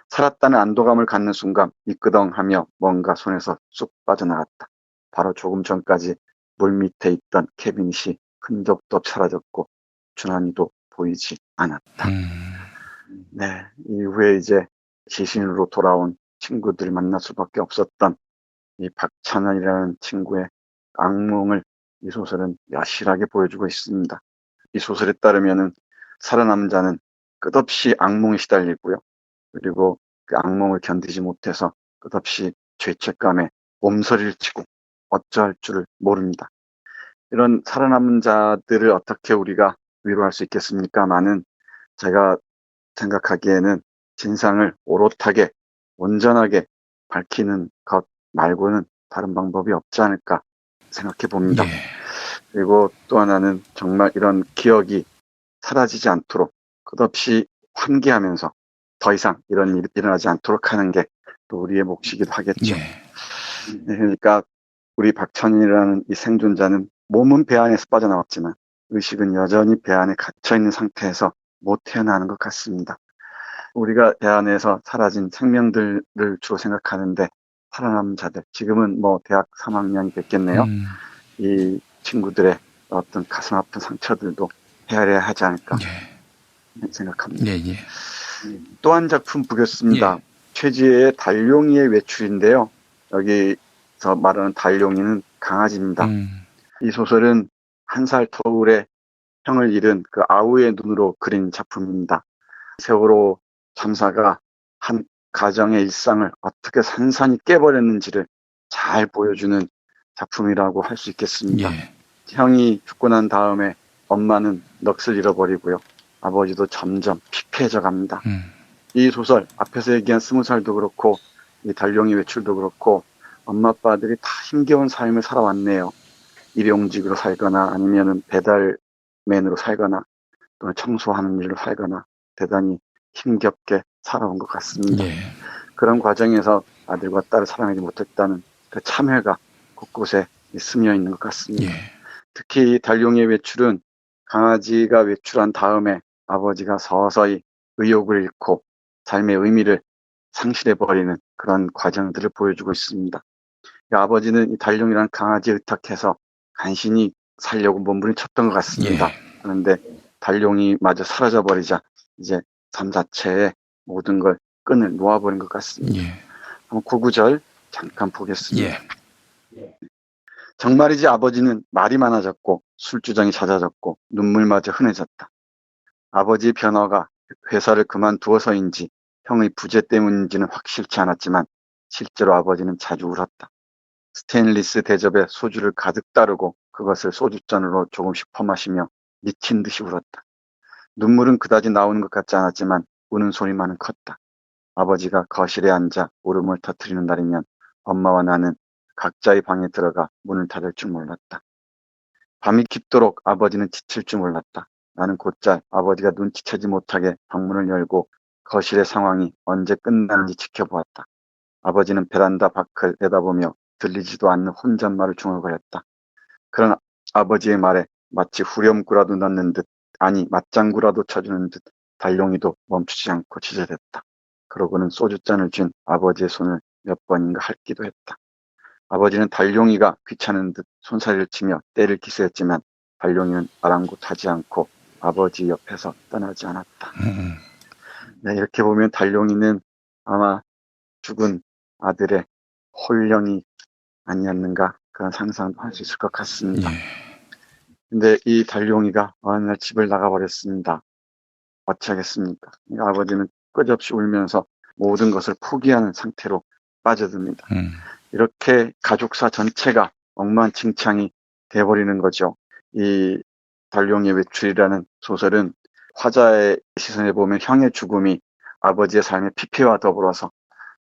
살았다는 안도감을 갖는 순간 미끄덩하며 뭔가 손에서 쑥 빠져나갔다. 바로 조금 전까지 물 밑에 있던 캐비닛이 흔적도 없이 사라졌고 준환이도 보이지 않았다. 네, 이후에 이제 지신으로 돌아온 친구들을 만날 수밖에 없었던 이 박찬환이라는 친구의 악몽을 이 소설은 여실하게 보여주고 있습니다. 이 소설에 따르면은 살아남은 자는 끝없이 악몽에 시달리고요. 그리고 그 악몽을 견디지 못해서 끝없이 죄책감에 몸서리를 치고 어쩌할 줄을 모릅니다. 이런 살아남은 자들을 어떻게 우리가 위로할 수 있겠습니까마는 제가 생각하기에는 진상을 오롯하게 온전하게 밝히는 것 말고는 다른 방법이 없지 않을까 생각해 봅니다. 그리고 또 하나는 정말 이런 기억이 사라지지 않도록 끝없이 환기하면서 더 이상 이런 일이 일어나지 않도록 하는 게 또 우리의 몫이기도 하겠죠. 그러니까 우리 박찬일이라는 이 생존자는 몸은 배 안에서 빠져나왔지만 의식은 여전히 배 안에 갇혀있는 상태에서 못 태어나는 것 같습니다. 우리가 배 안에서 사라진 생명들을 주로 생각하는데 살아남은 자들, 지금은 뭐 대학 3학년이 됐겠네요. 이 친구들의 어떤 가슴 아픈 상처들도 헤아려야 하지 않을까 생각합니다. 또 한 작품 보겠습니다. 최지혜의 달룡이의 외출인데요. 여기서 말하는 달룡이는 강아지입니다. 이 소설은 1살 터울의 형을 잃은 그 아우의 눈으로 그린 작품입니다. 세월호 참사가 한 가정의 일상을 어떻게 산산이 깨버렸는지를 잘 보여주는 작품이라고 할 수 있겠습니다. 형이 죽고 난 다음에 엄마는 넋을 잃어버리고요. 아버지도 점점 피폐해져 갑니다. 이 소설 앞에서 얘기한 20살도 그렇고 이 달룡이 외출도 그렇고 엄마 아빠들이 다 힘겨운 삶을 살아왔네요. 일용직으로 살거나 아니면은 배달맨으로 살거나 또는 청소하는 일로 살거나 대단히 힘겹게 살아온 것 같습니다. 그런 과정에서 아들과 딸을 사랑하지 못했다는 그 참회가 곳곳에 스며 있는 것 같습니다. 특히 달룡이의 외출은 강아지가 외출한 다음에 아버지가 서서히 의욕을 잃고 삶의 의미를 상실해버리는 그런 과정들을 보여주고 있습니다. 아버지는 이 달룡이라는 강아지에 의탁해서 간신히 살려고 몸부림쳤던 것 같습니다. 그런데 달룡이 마저 사라져버리자 이제 삶 자체에 모든 걸 끈을 놓아버린 것 같습니다. 한번 그 구절 잠깐 보겠습니다. 정말이지 아버지는 말이 많아졌고 술주정이 잦아졌고 눈물마저 흔해졌다. 아버지의 변화가 회사를 그만두어서인지 형의 부재 때문인지는 확실치 않았지만 실제로 아버지는 자주 울었다. 스테인리스 대접에 소주를 가득 따르고 그것을 소주잔으로 조금씩 퍼마시며 미친 듯이 울었다. 눈물은 그다지 나오는 것 같지 않았지만 우는 소리만은 컸다. 아버지가 거실에 앉아 울음을 터뜨리는 날이면 엄마와 나는 각자의 방에 들어가 문을 닫을 줄 몰랐다. 밤이 깊도록 아버지는 지칠 줄 몰랐다. 나는 곧잘 아버지가 눈치채지 못하게 방문을 열고 거실의 상황이 언제 끝나는지 지켜보았다. 아버지는 베란다 밖을 내다보며 들리지도 않는 혼잣말을 중얼거렸다. 그런 아버지의 말에 마치 후렴구라도 넣는 듯, 아니 맞장구라도 쳐주는 듯 달룡이도 멈추지 않고 지저댔다. 그러고는 소주잔을 쥔 아버지의 손을 몇 번인가 핥기도 했다. 아버지는 달룡이가 귀찮은 듯 손사래를 치며 때를 기세했지만 달룡이는 아랑곳하지 않고 아버지 옆에서 떠나지 않았다. 네, 이렇게 보면 달룡이는 아마 죽은 아들의 홀령이 아니었는가 그런 상상도 할 수 있을 것 같습니다. 근데 이 달룡이가 어느 날 집을 나가버렸습니다. 어찌하겠습니까? 아버지는 끝없이 울면서 모든 것을 포기하는 상태로 빠져듭니다. 이렇게 가족사 전체가 엉망진창이 돼버리는 거죠. 이 달룡의 외출이라는 소설은 화자의 시선에 보면 형의 죽음이 아버지의 삶의 피폐와 더불어서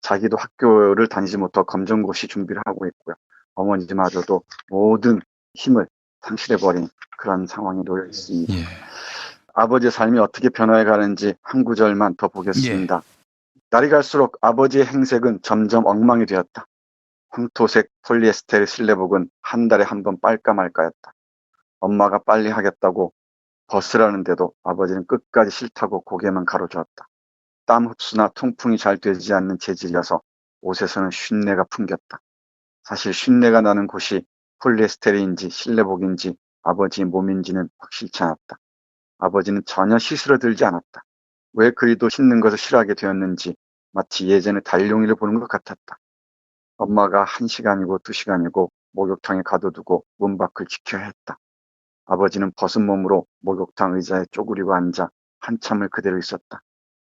자기도 학교를 다니지 못하고 검정고시 준비를 하고 있고요. 어머니마저도 모든 힘을 상실해버린 그런 상황에 놓여 있습니다. 아버지의 삶이 어떻게 변화해 가는지 한 구절만 더 보겠습니다. 날이 갈수록 아버지의 행색은 점점 엉망이 되었다. 황토색 폴리에스테르 실내복은 한 달에 한 번 빨까 말까였다. 엄마가 빨리 하겠다고 벗으라는데도 아버지는 끝까지 싫다고 고개만 가로저었다. 땀 흡수나 통풍이 잘 되지 않는 재질이어서 옷에서는 쉰내가 풍겼다. 사실 쉰내가 나는 곳이 폴리에스테르인지 실내복인지 아버지의 몸인지는 확실치 않았다. 아버지는 전혀 시스러 들지 않았다. 왜 그리도 씻는 것을 싫어하게 되었는지 마치 예전에 달룡이를 보는 것 같았다. 엄마가 1시간이고 2시간이고 목욕탕에 가둬두고 문 밖을 지켜야 했다. 아버지는 벗은 몸으로 목욕탕 의자에 쪼그리고 앉아 한참을 그대로 있었다.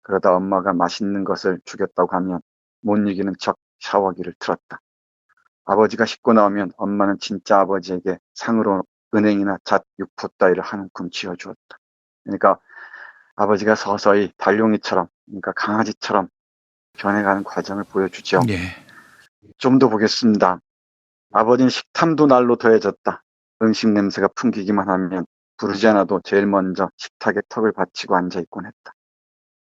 그러다 엄마가 맛있는 것을 주겠다고 하면 못 이기는 척 샤워기를 틀었다. 아버지가 씻고 나오면 엄마는 진짜 아버지에게 상으로 은행이나 잣, 육포 따위를 한 움큼 쥐어주었다. 그러니까 아버지가 서서히 달룡이처럼, 그러니까 강아지처럼 변해가는 과정을 보여주죠. 좀 더 보겠습니다. 아버지는 식탐도 날로 더해졌다. 음식 냄새가 풍기기만 하면 부르지 않아도 제일 먼저 식탁에 턱을 받치고 앉아있곤 했다.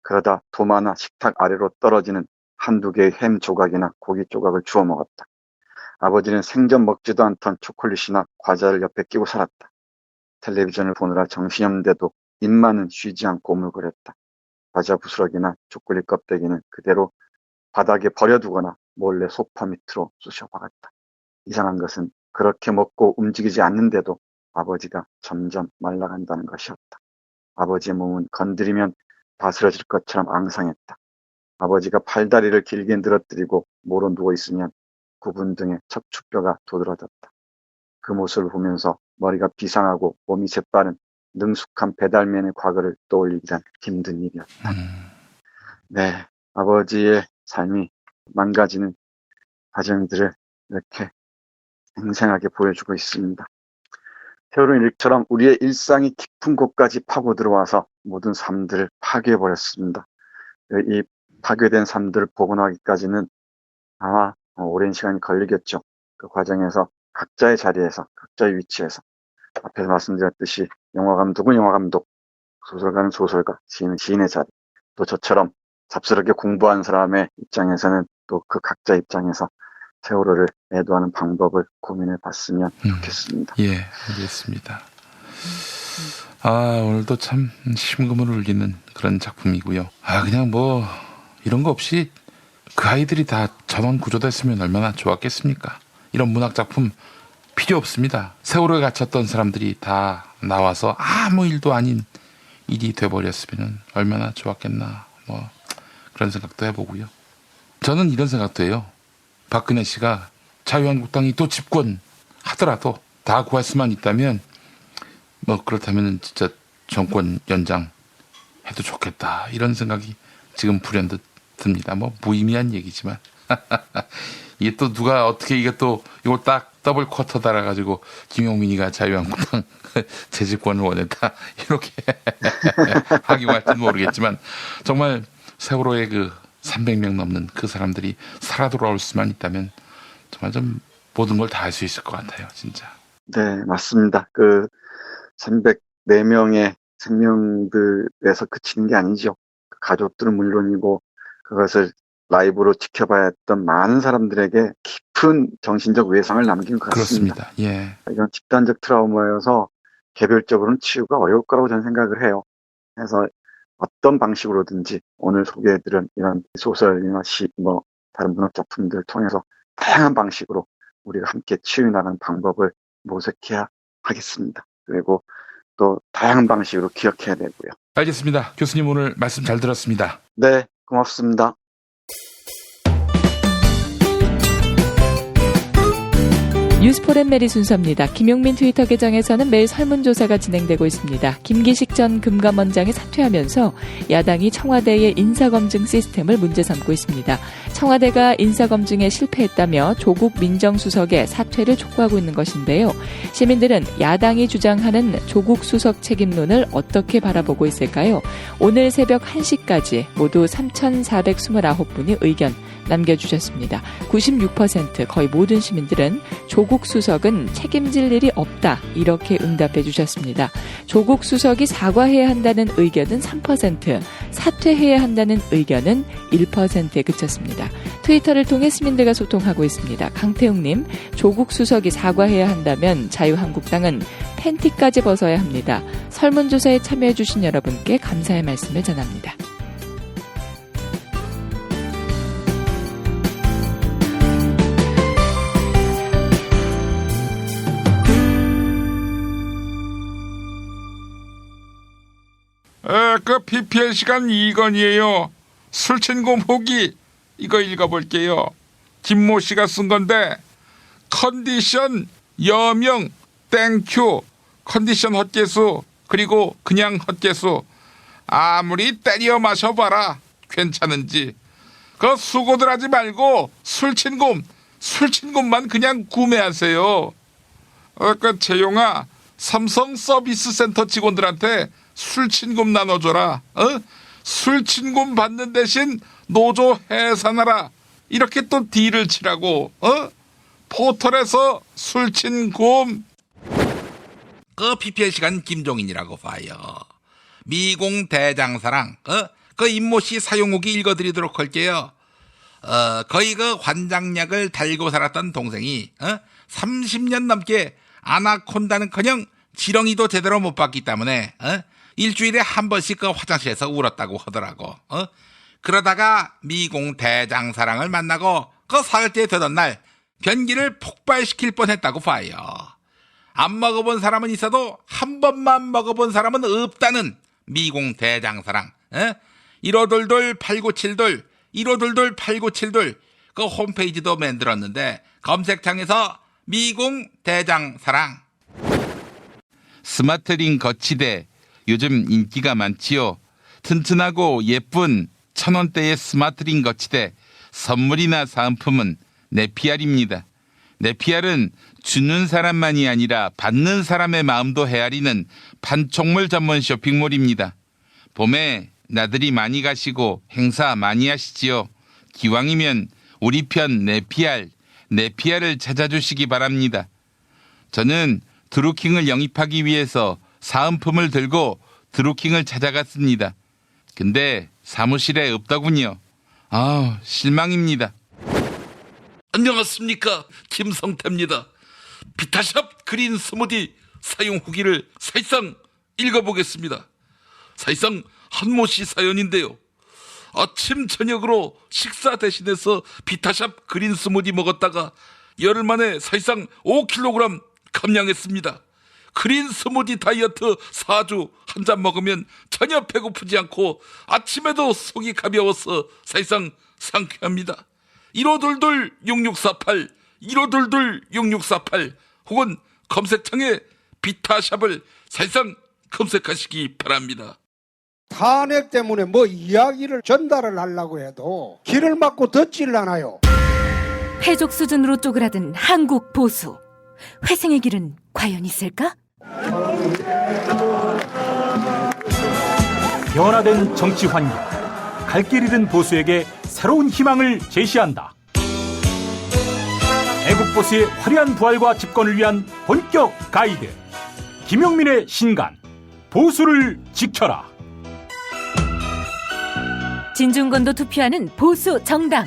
그러다 도마나 식탁 아래로 떨어지는 한두 개의 햄 조각이나 고기 조각을 주워 먹었다. 아버지는 생전 먹지도 않던 초콜릿이나 과자를 옆에 끼고 살았다. 텔레비전을 보느라 정신이 없는데도 입만은 쉬지 않고 오물거렸다. 과자 부스러기나 초콜릿 껍데기는 그대로 바닥에 버려두거나 몰래 소파 밑으로 쑤셔 박았다. 이상한 것은 그렇게 먹고 움직이지 않는데도 아버지가 점점 말라간다는 것이었다. 아버지의 몸은 건드리면 바스러질 것처럼 앙상했다. 아버지가 팔다리를 길게 늘어뜨리고 모로 누워있으면 구분 등의 척추뼈가 도드라졌다. 그 모습을 보면서 머리가 비상하고 몸이 재빠른 능숙한 배달맨의 과거를 떠올리기란 힘든 일이었다. 네, 아버지의 삶이 망가지는 과정들을 이렇게 생생하게 보여주고 있습니다. 세월은 일처럼 우리의 일상이 깊은 곳까지 파고 들어와서 모든 삶들을 파괴해버렸습니다. 이 파괴된 삶들을 복원하기까지는 아마 오랜 시간이 걸리겠죠. 그 과정에서 각자의 자리에서, 각자의 위치에서 앞에서 말씀드렸듯이 영화감독은 영화감독, 소설가는 소설가, 시인은 시인의 자리, 또 저처럼 잡스럽게 공부한 사람의 입장에서는 또 그 각자 입장에서 세월호를 애도하는 방법을 고민해 봤으면 좋겠습니다. 예, 알겠습니다. 오늘도 참 심금을 울리는 그런 작품이고요. 그냥 뭐 이런 거 없이 그 아이들이 다 전원 구조됐으면 얼마나 좋았겠습니까? 이런 문학작품 필요 없습니다. 세월호에 갇혔던 사람들이 다 나와서 아무 일도 아닌 일이 돼버렸으면 얼마나 좋았겠나, 뭐 그런 생각도 해보고요. 저는 이런 생각도 해요. 박근혜 씨가 자유한국당이 또 집권하더라도 다 구할 수만 있다면 뭐 그렇다면 진짜 정권 연장 해도 좋겠다, 이런 생각이 지금 불현듯 듭니다. 뭐 무의미한 얘기지만 이게 또 누가 어떻게 이게 또 이걸 딱 더블 쿼터 달아가지고 김용민이가 자유한국당 재집권을 원했다 이렇게 하기도 할지는 모르겠지만, 정말 세월호의 그 300명 넘는 그 사람들이 살아 돌아올 수만 있다면 정말 좀 모든 걸 다 할 수 있을 것 같아요, 진짜. 네, 맞습니다. 그 304명의 생명들에서 그치는 게 아니죠. 그 가족들은 물론이고 그것을 라이브로 지켜봐야 했던 많은 사람들에게 깊은 정신적 외상을 남긴 것 같습니다. 그렇습니다. 예. 이건 집단적 트라우마여서 개별적으로는 치유가 어려울 거라고 저는 생각을 해요. 그래서 어떤 방식으로든지 오늘 소개해드린 이런 소설이나 시, 뭐 다른 문학 작품들을 통해서 다양한 방식으로 우리가 함께 치유 나가는 방법을 모색해야 하겠습니다. 그리고 또 다양한 방식으로 기억해야 되고요. 알겠습니다. 교수님 오늘 말씀 잘 들었습니다. 네, 고맙습니다. 뉴스포렌 메리 순서입니다. 김용민 트위터 계정에서는 매일 설문조사가 진행되고 있습니다. 김기식 전 금감원장이 사퇴하면서 야당이 청와대의 인사검증 시스템을 문제 삼고 있습니다. 청와대가 인사검증에 실패했다며 조국 민정수석의 사퇴를 촉구하고 있는 것인데요. 시민들은 야당이 주장하는 조국 수석 책임론을 어떻게 바라보고 있을까요? 오늘 새벽 1시까지 모두 3,429분이 의견 남겨주셨습니다. 96% 거의 모든 시민들은 조국 수석은 책임질 일이 없다, 이렇게 응답해 주셨습니다. 조국 수석이 사과해야 한다는 의견은 3%, 사퇴해야 한다는 의견은 1%에 그쳤습니다. 트위터를 통해 시민들과 소통하고 있습니다. 강태웅님, 조국 수석이 사과해야 한다면 자유한국당은 팬티까지 벗어야 합니다. 설문조사에 참여해 주신 여러분께 감사의 말씀을 전합니다. 그 PPL 시간 2건이에요. 술친구 후기 이거 읽어볼게요. 김모 씨가 쓴 건데, 컨디션 여명 땡큐, 컨디션 헛개수 그리고 그냥 헛개수 아무리 때려 마셔봐라 괜찮은지. 그 수고들 하지 말고 술친구만 그냥 구매하세요. 그 재용아, 삼성 서비스 센터 직원들한테 술친금 나눠줘라. 술친금 받는 대신 노조 해산하라. 이렇게 또 딜을 치라고. 포털에서 술친금. 그 PPL 시간 김종인이라고 봐요. 미공 대장사랑. 그 임모씨 사용후기 읽어드리도록 할게요. 거의 그 환장약을 달고 살았던 동생이 30년 넘게 아나콘다는커녕 지렁이도 제대로 못 봤기 때문에 일주일에 한 번씩 그 화장실에서 울었다고 하더라고. 그러다가 미공 대장사랑을 만나고 그 사흘째 되던 날 변기를 폭발시킬 뻔했다고 봐요. 안 먹어본 사람은 있어도 한 번만 먹어본 사람은 없다는 미공 대장사랑. 1522 8972 1522 8972 그 홈페이지도 만들었는데 검색창에서 미공 대장사랑. 스마트링 거치대 요즘 인기가 많지요. 튼튼하고 예쁜 1,000원대의 스마트링 거치대 선물이나 사은품은 네피알입니다. 네피알은 주는 사람만이 아니라 받는 사람의 마음도 헤아리는 판촉물 전문 쇼핑몰입니다. 봄에 나들이 많이 가시고 행사 많이 하시지요. 기왕이면 우리 편 네피알을 찾아주시기 바랍니다. 저는 드루킹을 영입하기 위해서 사은품을 들고 드루킹을 찾아갔습니다. 근데 사무실에 없더군요. 실망입니다. 안녕하십니까, 김성태입니다. 비타샵 그린 스무디 사용 후기를 사실상 읽어보겠습니다. 사실상 한모 씨 사연인데요. 아침 저녁으로 식사 대신해서 비타샵 그린 스무디 먹었다가 열흘 만에 사실상 5kg 감량했습니다. 그린 스무디 다이어트 4주 한 잔 먹으면 전혀 배고프지 않고 아침에도 속이 가벼워서 사실상 상쾌합니다. 1522-6648 1522-6648 혹은 검색창에 비타샵을 사실상 검색하시기 바랍니다. 탄핵 때문에 뭐 이야기를 전달을 하려고 해도 길을 막고 듣질 않아요. 패족 수준으로 쪼그라든 한국 보수. 회생의 길은 과연 있을까? 변화된 정치 환경, 갈 길 잃은 보수에게 새로운 희망을 제시한다. 애국 보수의 화려한 부활과 집권을 위한 본격 가이드, 김용민의 신간, 보수를 지켜라. 진중권도 투표하는 보수 정당,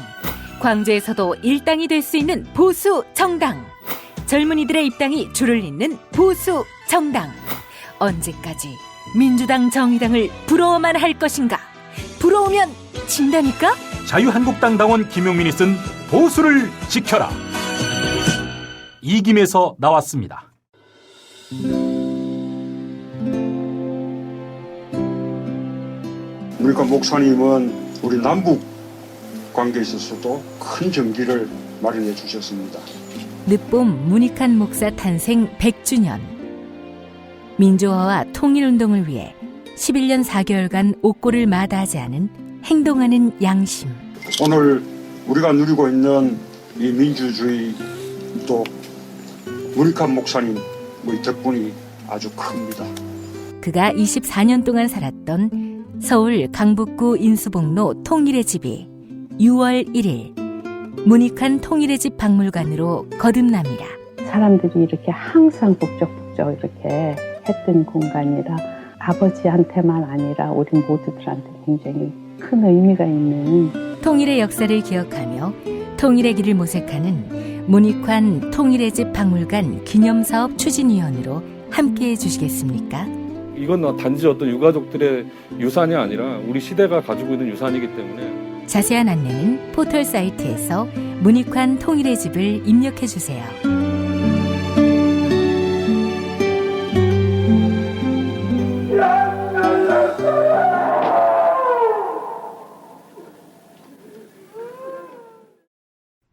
광주에서도 일당이 될 수 있는 보수 정당, 젊은이들의 입당이 줄을 잇는 보수 정당. 언제까지 민주당 정의당을 부러워만 할 것인가? 부러우면 진다니까? 자유한국당 당원 김용민이 쓴 보수를 지켜라. 이김에서 나왔습니다. 우리가 목사님은 우리 남북 관계에 있어서도 큰 정기를 마련해 주셨습니다. 늦봄 문익환 목사 탄생 100주년. 민주화와 통일운동을 위해 11년 4개월간 옥고를 마다하지 않은 행동하는 양심. 오늘 우리가 누리고 있는 이 민주주의 또 문익환 목사님 덕분이 아주 큽니다. 그가 24년 동안 살았던 서울 강북구 인수봉로 통일의 집이 6월 1일 문익환 통일의 집 박물관으로 거듭납니다. 사람들이 이렇게 항상 북적북적 이렇게 했던 공간이라 아버지한테만 아니라 우리 모두들한테 굉장히 큰 의미가 있는 통일의 역사를 기억하며 통일의 길을 모색하는 문익환 통일의 집 박물관 기념사업 추진위원으로 함께해 주시겠습니까? 이건 단지 어떤 유가족들의 유산이 아니라 우리 시대가 가지고 있는 유산이기 때문에 자세한 안내는 포털 사이트에서 문익환 통일의 집을 입력해 주세요.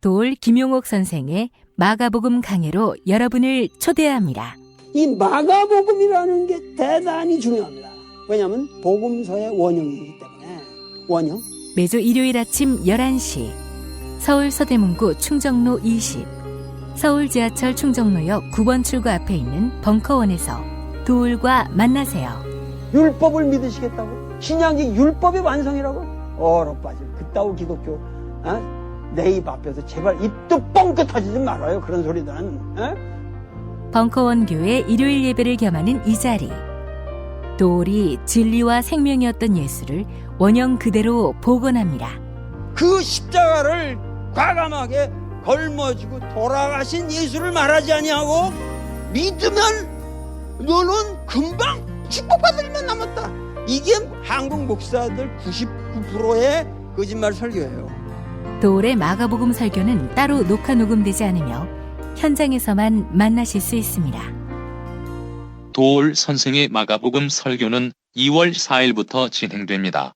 도올 김용옥 선생의 마가복음 강해로 여러분을 초대합니다. 이 마가복음이라는 게 대단히 중요합니다. 왜냐하면 복음서의 원형이기 때문에. 원형. 매주 일요일 아침 11시 서울 서대문구 충정로 20 서울 지하철 충정로역 9번 출구 앞에 있는 벙커원에서 도울과 만나세요. 율법을 믿으시겠다고? 신약이 율법의 완성이라고? 얼어빠질 그따위 기독교 내 입 앞에서 제발 입도 뻥끗 터지지 말아요. 그런 소리들은. 벙커원 교회 일요일 예배를 겸하는 이 자리. 도울이 진리와 생명이었던 예수를 원형 그대로 복원합니다. 그 십자가를 과감하게 걸머지고 돌아가신 예수를 말하지 아니하고 믿으면 너는 금방 축복받을 일만 남았다. 이게 한국 목사들 99%의 거짓말 설교예요. 도울의 마가복음 설교는 따로 녹화 녹음되지 않으며 현장에서만 만나실 수 있습니다. 도울 선생의 마가복음 설교는 2월 4일부터 진행됩니다.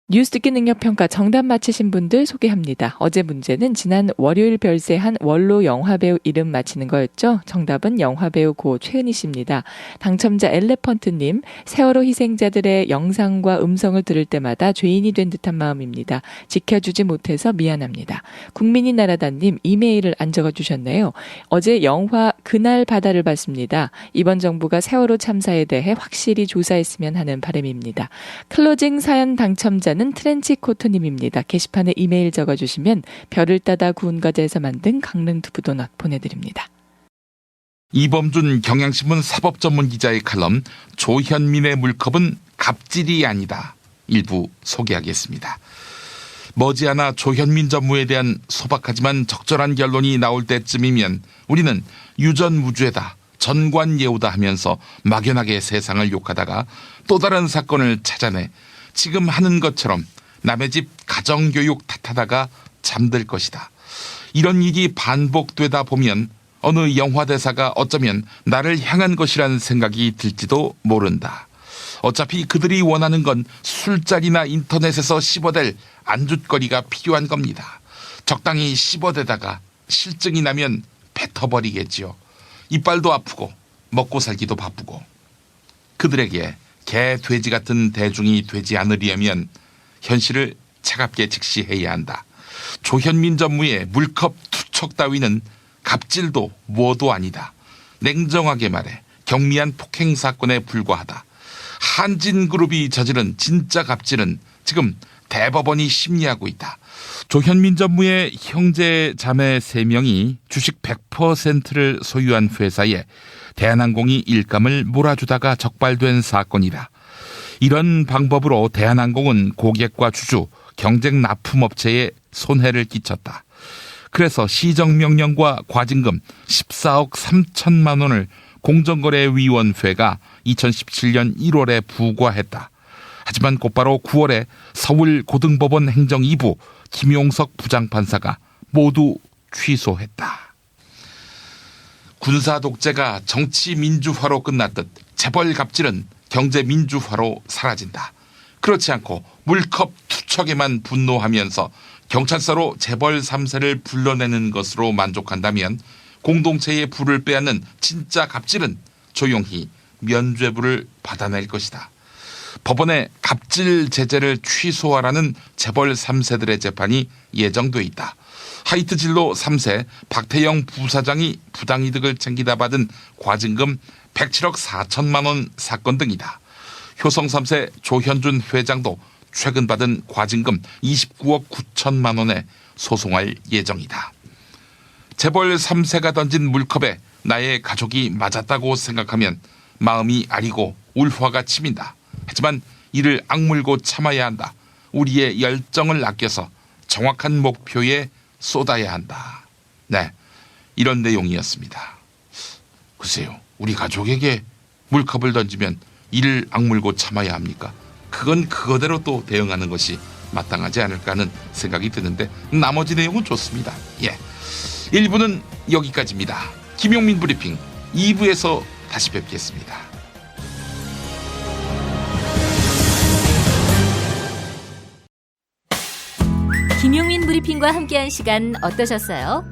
뉴스 듣기 능력 평가 정답 맞히신 분들 소개합니다. 어제 문제는 지난 월요일 별세한 원로 영화배우 이름 맞히는 거였죠. 정답은 영화배우 고 최은희 씨입니다. 당첨자 엘레펀트님, 세월호 희생자들의 영상과 음성을 들을 때마다 죄인이 된 듯한 마음입니다. 지켜주지 못해서 미안합니다. 국민이 나라다님, 이메일을 안 적어주셨네요. 어제 영화 그날 바다를 봤습니다. 이번 정부가 세월호 참사에 대해 확실히 조사했으면 하는 바람입니다. 클로징 사연 당첨자는 트렌치코트님입니다. 게시판에 이메일 적어주시면 별을 따다 구운 과자에서 만든 강릉두부 도넛 보내드립니다. 이범준 경향신문 사법전문기자의 칼럼 조현민의 물컵은 갑질이 아니다. 일부 소개하겠습니다. 머지않아 조현민 전무에 대한 소박하지만 적절한 결론이 나올 때쯤이면 우리는 유전무죄다, 전관예우다 하면서 막연하게 세상을 욕하다가 또 다른 사건을 찾아내 지금 하는 것처럼 남의 집 가정교육 탓하다가 잠들 것이다. 이런 일이 반복되다 보면 어느 영화 대사가 어쩌면 나를 향한 것이란 생각이 들지도 모른다. 어차피 그들이 원하는 건 술자리나 인터넷에서 씹어댈 안주거리가 필요한 겁니다. 적당히 씹어대다가 실증이 나면 뱉어버리겠지요. 이빨도 아프고 먹고 살기도 바쁘고. 그들에게 개, 돼지 같은 대중이 되지 않으려면 현실을 차갑게 직시해야 한다. 조현민 전무의 물컵 투척 따위는 갑질도 뭐도 아니다. 냉정하게 말해 경미한 폭행 사건에 불과하다. 한진그룹이 저지른 진짜 갑질은 지금 대법원이 심리하고 있다. 조현민 전무의 형제 자매 3명이 주식 100%를 소유한 회사에 대한항공이 일감을 몰아주다가 적발된 사건이다. 이런 방법으로 대한항공은 고객과 주주, 경쟁 납품업체에 손해를 끼쳤다. 그래서 시정명령과 과징금 14억 3천만 원을 공정거래위원회가 2017년 1월에 부과했다. 하지만 곧바로 9월에 서울고등법원 행정 2부 김용석 부장판사가 모두 취소했다. 군사 독재가 정치 민주화로 끝났듯 재벌 갑질은 경제 민주화로 사라진다. 그렇지 않고 물컵 투척에만 분노하면서 경찰서로 재벌 3세를 불러내는 것으로 만족한다면 공동체의 부를 빼앗는 진짜 갑질은 조용히 면죄부를 받아낼 것이다. 법원에 갑질 제재를 취소하라는 재벌 3세들의 재판이 예정돼 있다. 하이트진로 3세 박태영 부사장이 부당이득을 챙기다 받은 과징금 107억 4천만 원 사건 등이다. 효성 3세 조현준 회장도 최근 받은 과징금 29억 9천만 원에 소송할 예정이다. 재벌 3세가 던진 물컵에 나의 가족이 맞았다고 생각하면 마음이 아리고 울화가 치민다. 하지만 이를 악물고 참아야 한다. 우리의 열정을 아껴서 정확한 목표에 쏟아야 한다. 네, 이런 내용이었습니다. 글쎄요, 우리 가족에게 물컵을 던지면 이를 악물고 참아야 합니까? 그건 그거대로 또 대응하는 것이 마땅하지 않을까 하는 생각이 드는데 나머지 내용은 좋습니다. 예, 1부는 여기까지입니다. 김용민 브리핑 2부에서 다시 뵙겠습니다. 김용민 브리핑과 함께한 시간 어떠셨어요?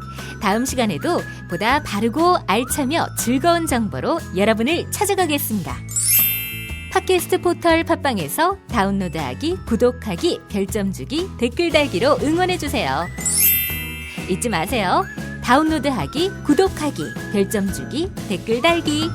다음 시간에도 보다 바르고 알차며 즐거운 정보로 여러분을 찾아가겠습니다. 팟캐스트 포털 팟빵에서 다운로드하기, 구독하기, 별점 주기, 댓글 달기로 응원해주세요. 잊지 마세요. 다운로드하기, 구독하기, 별점 주기, 댓글 달기.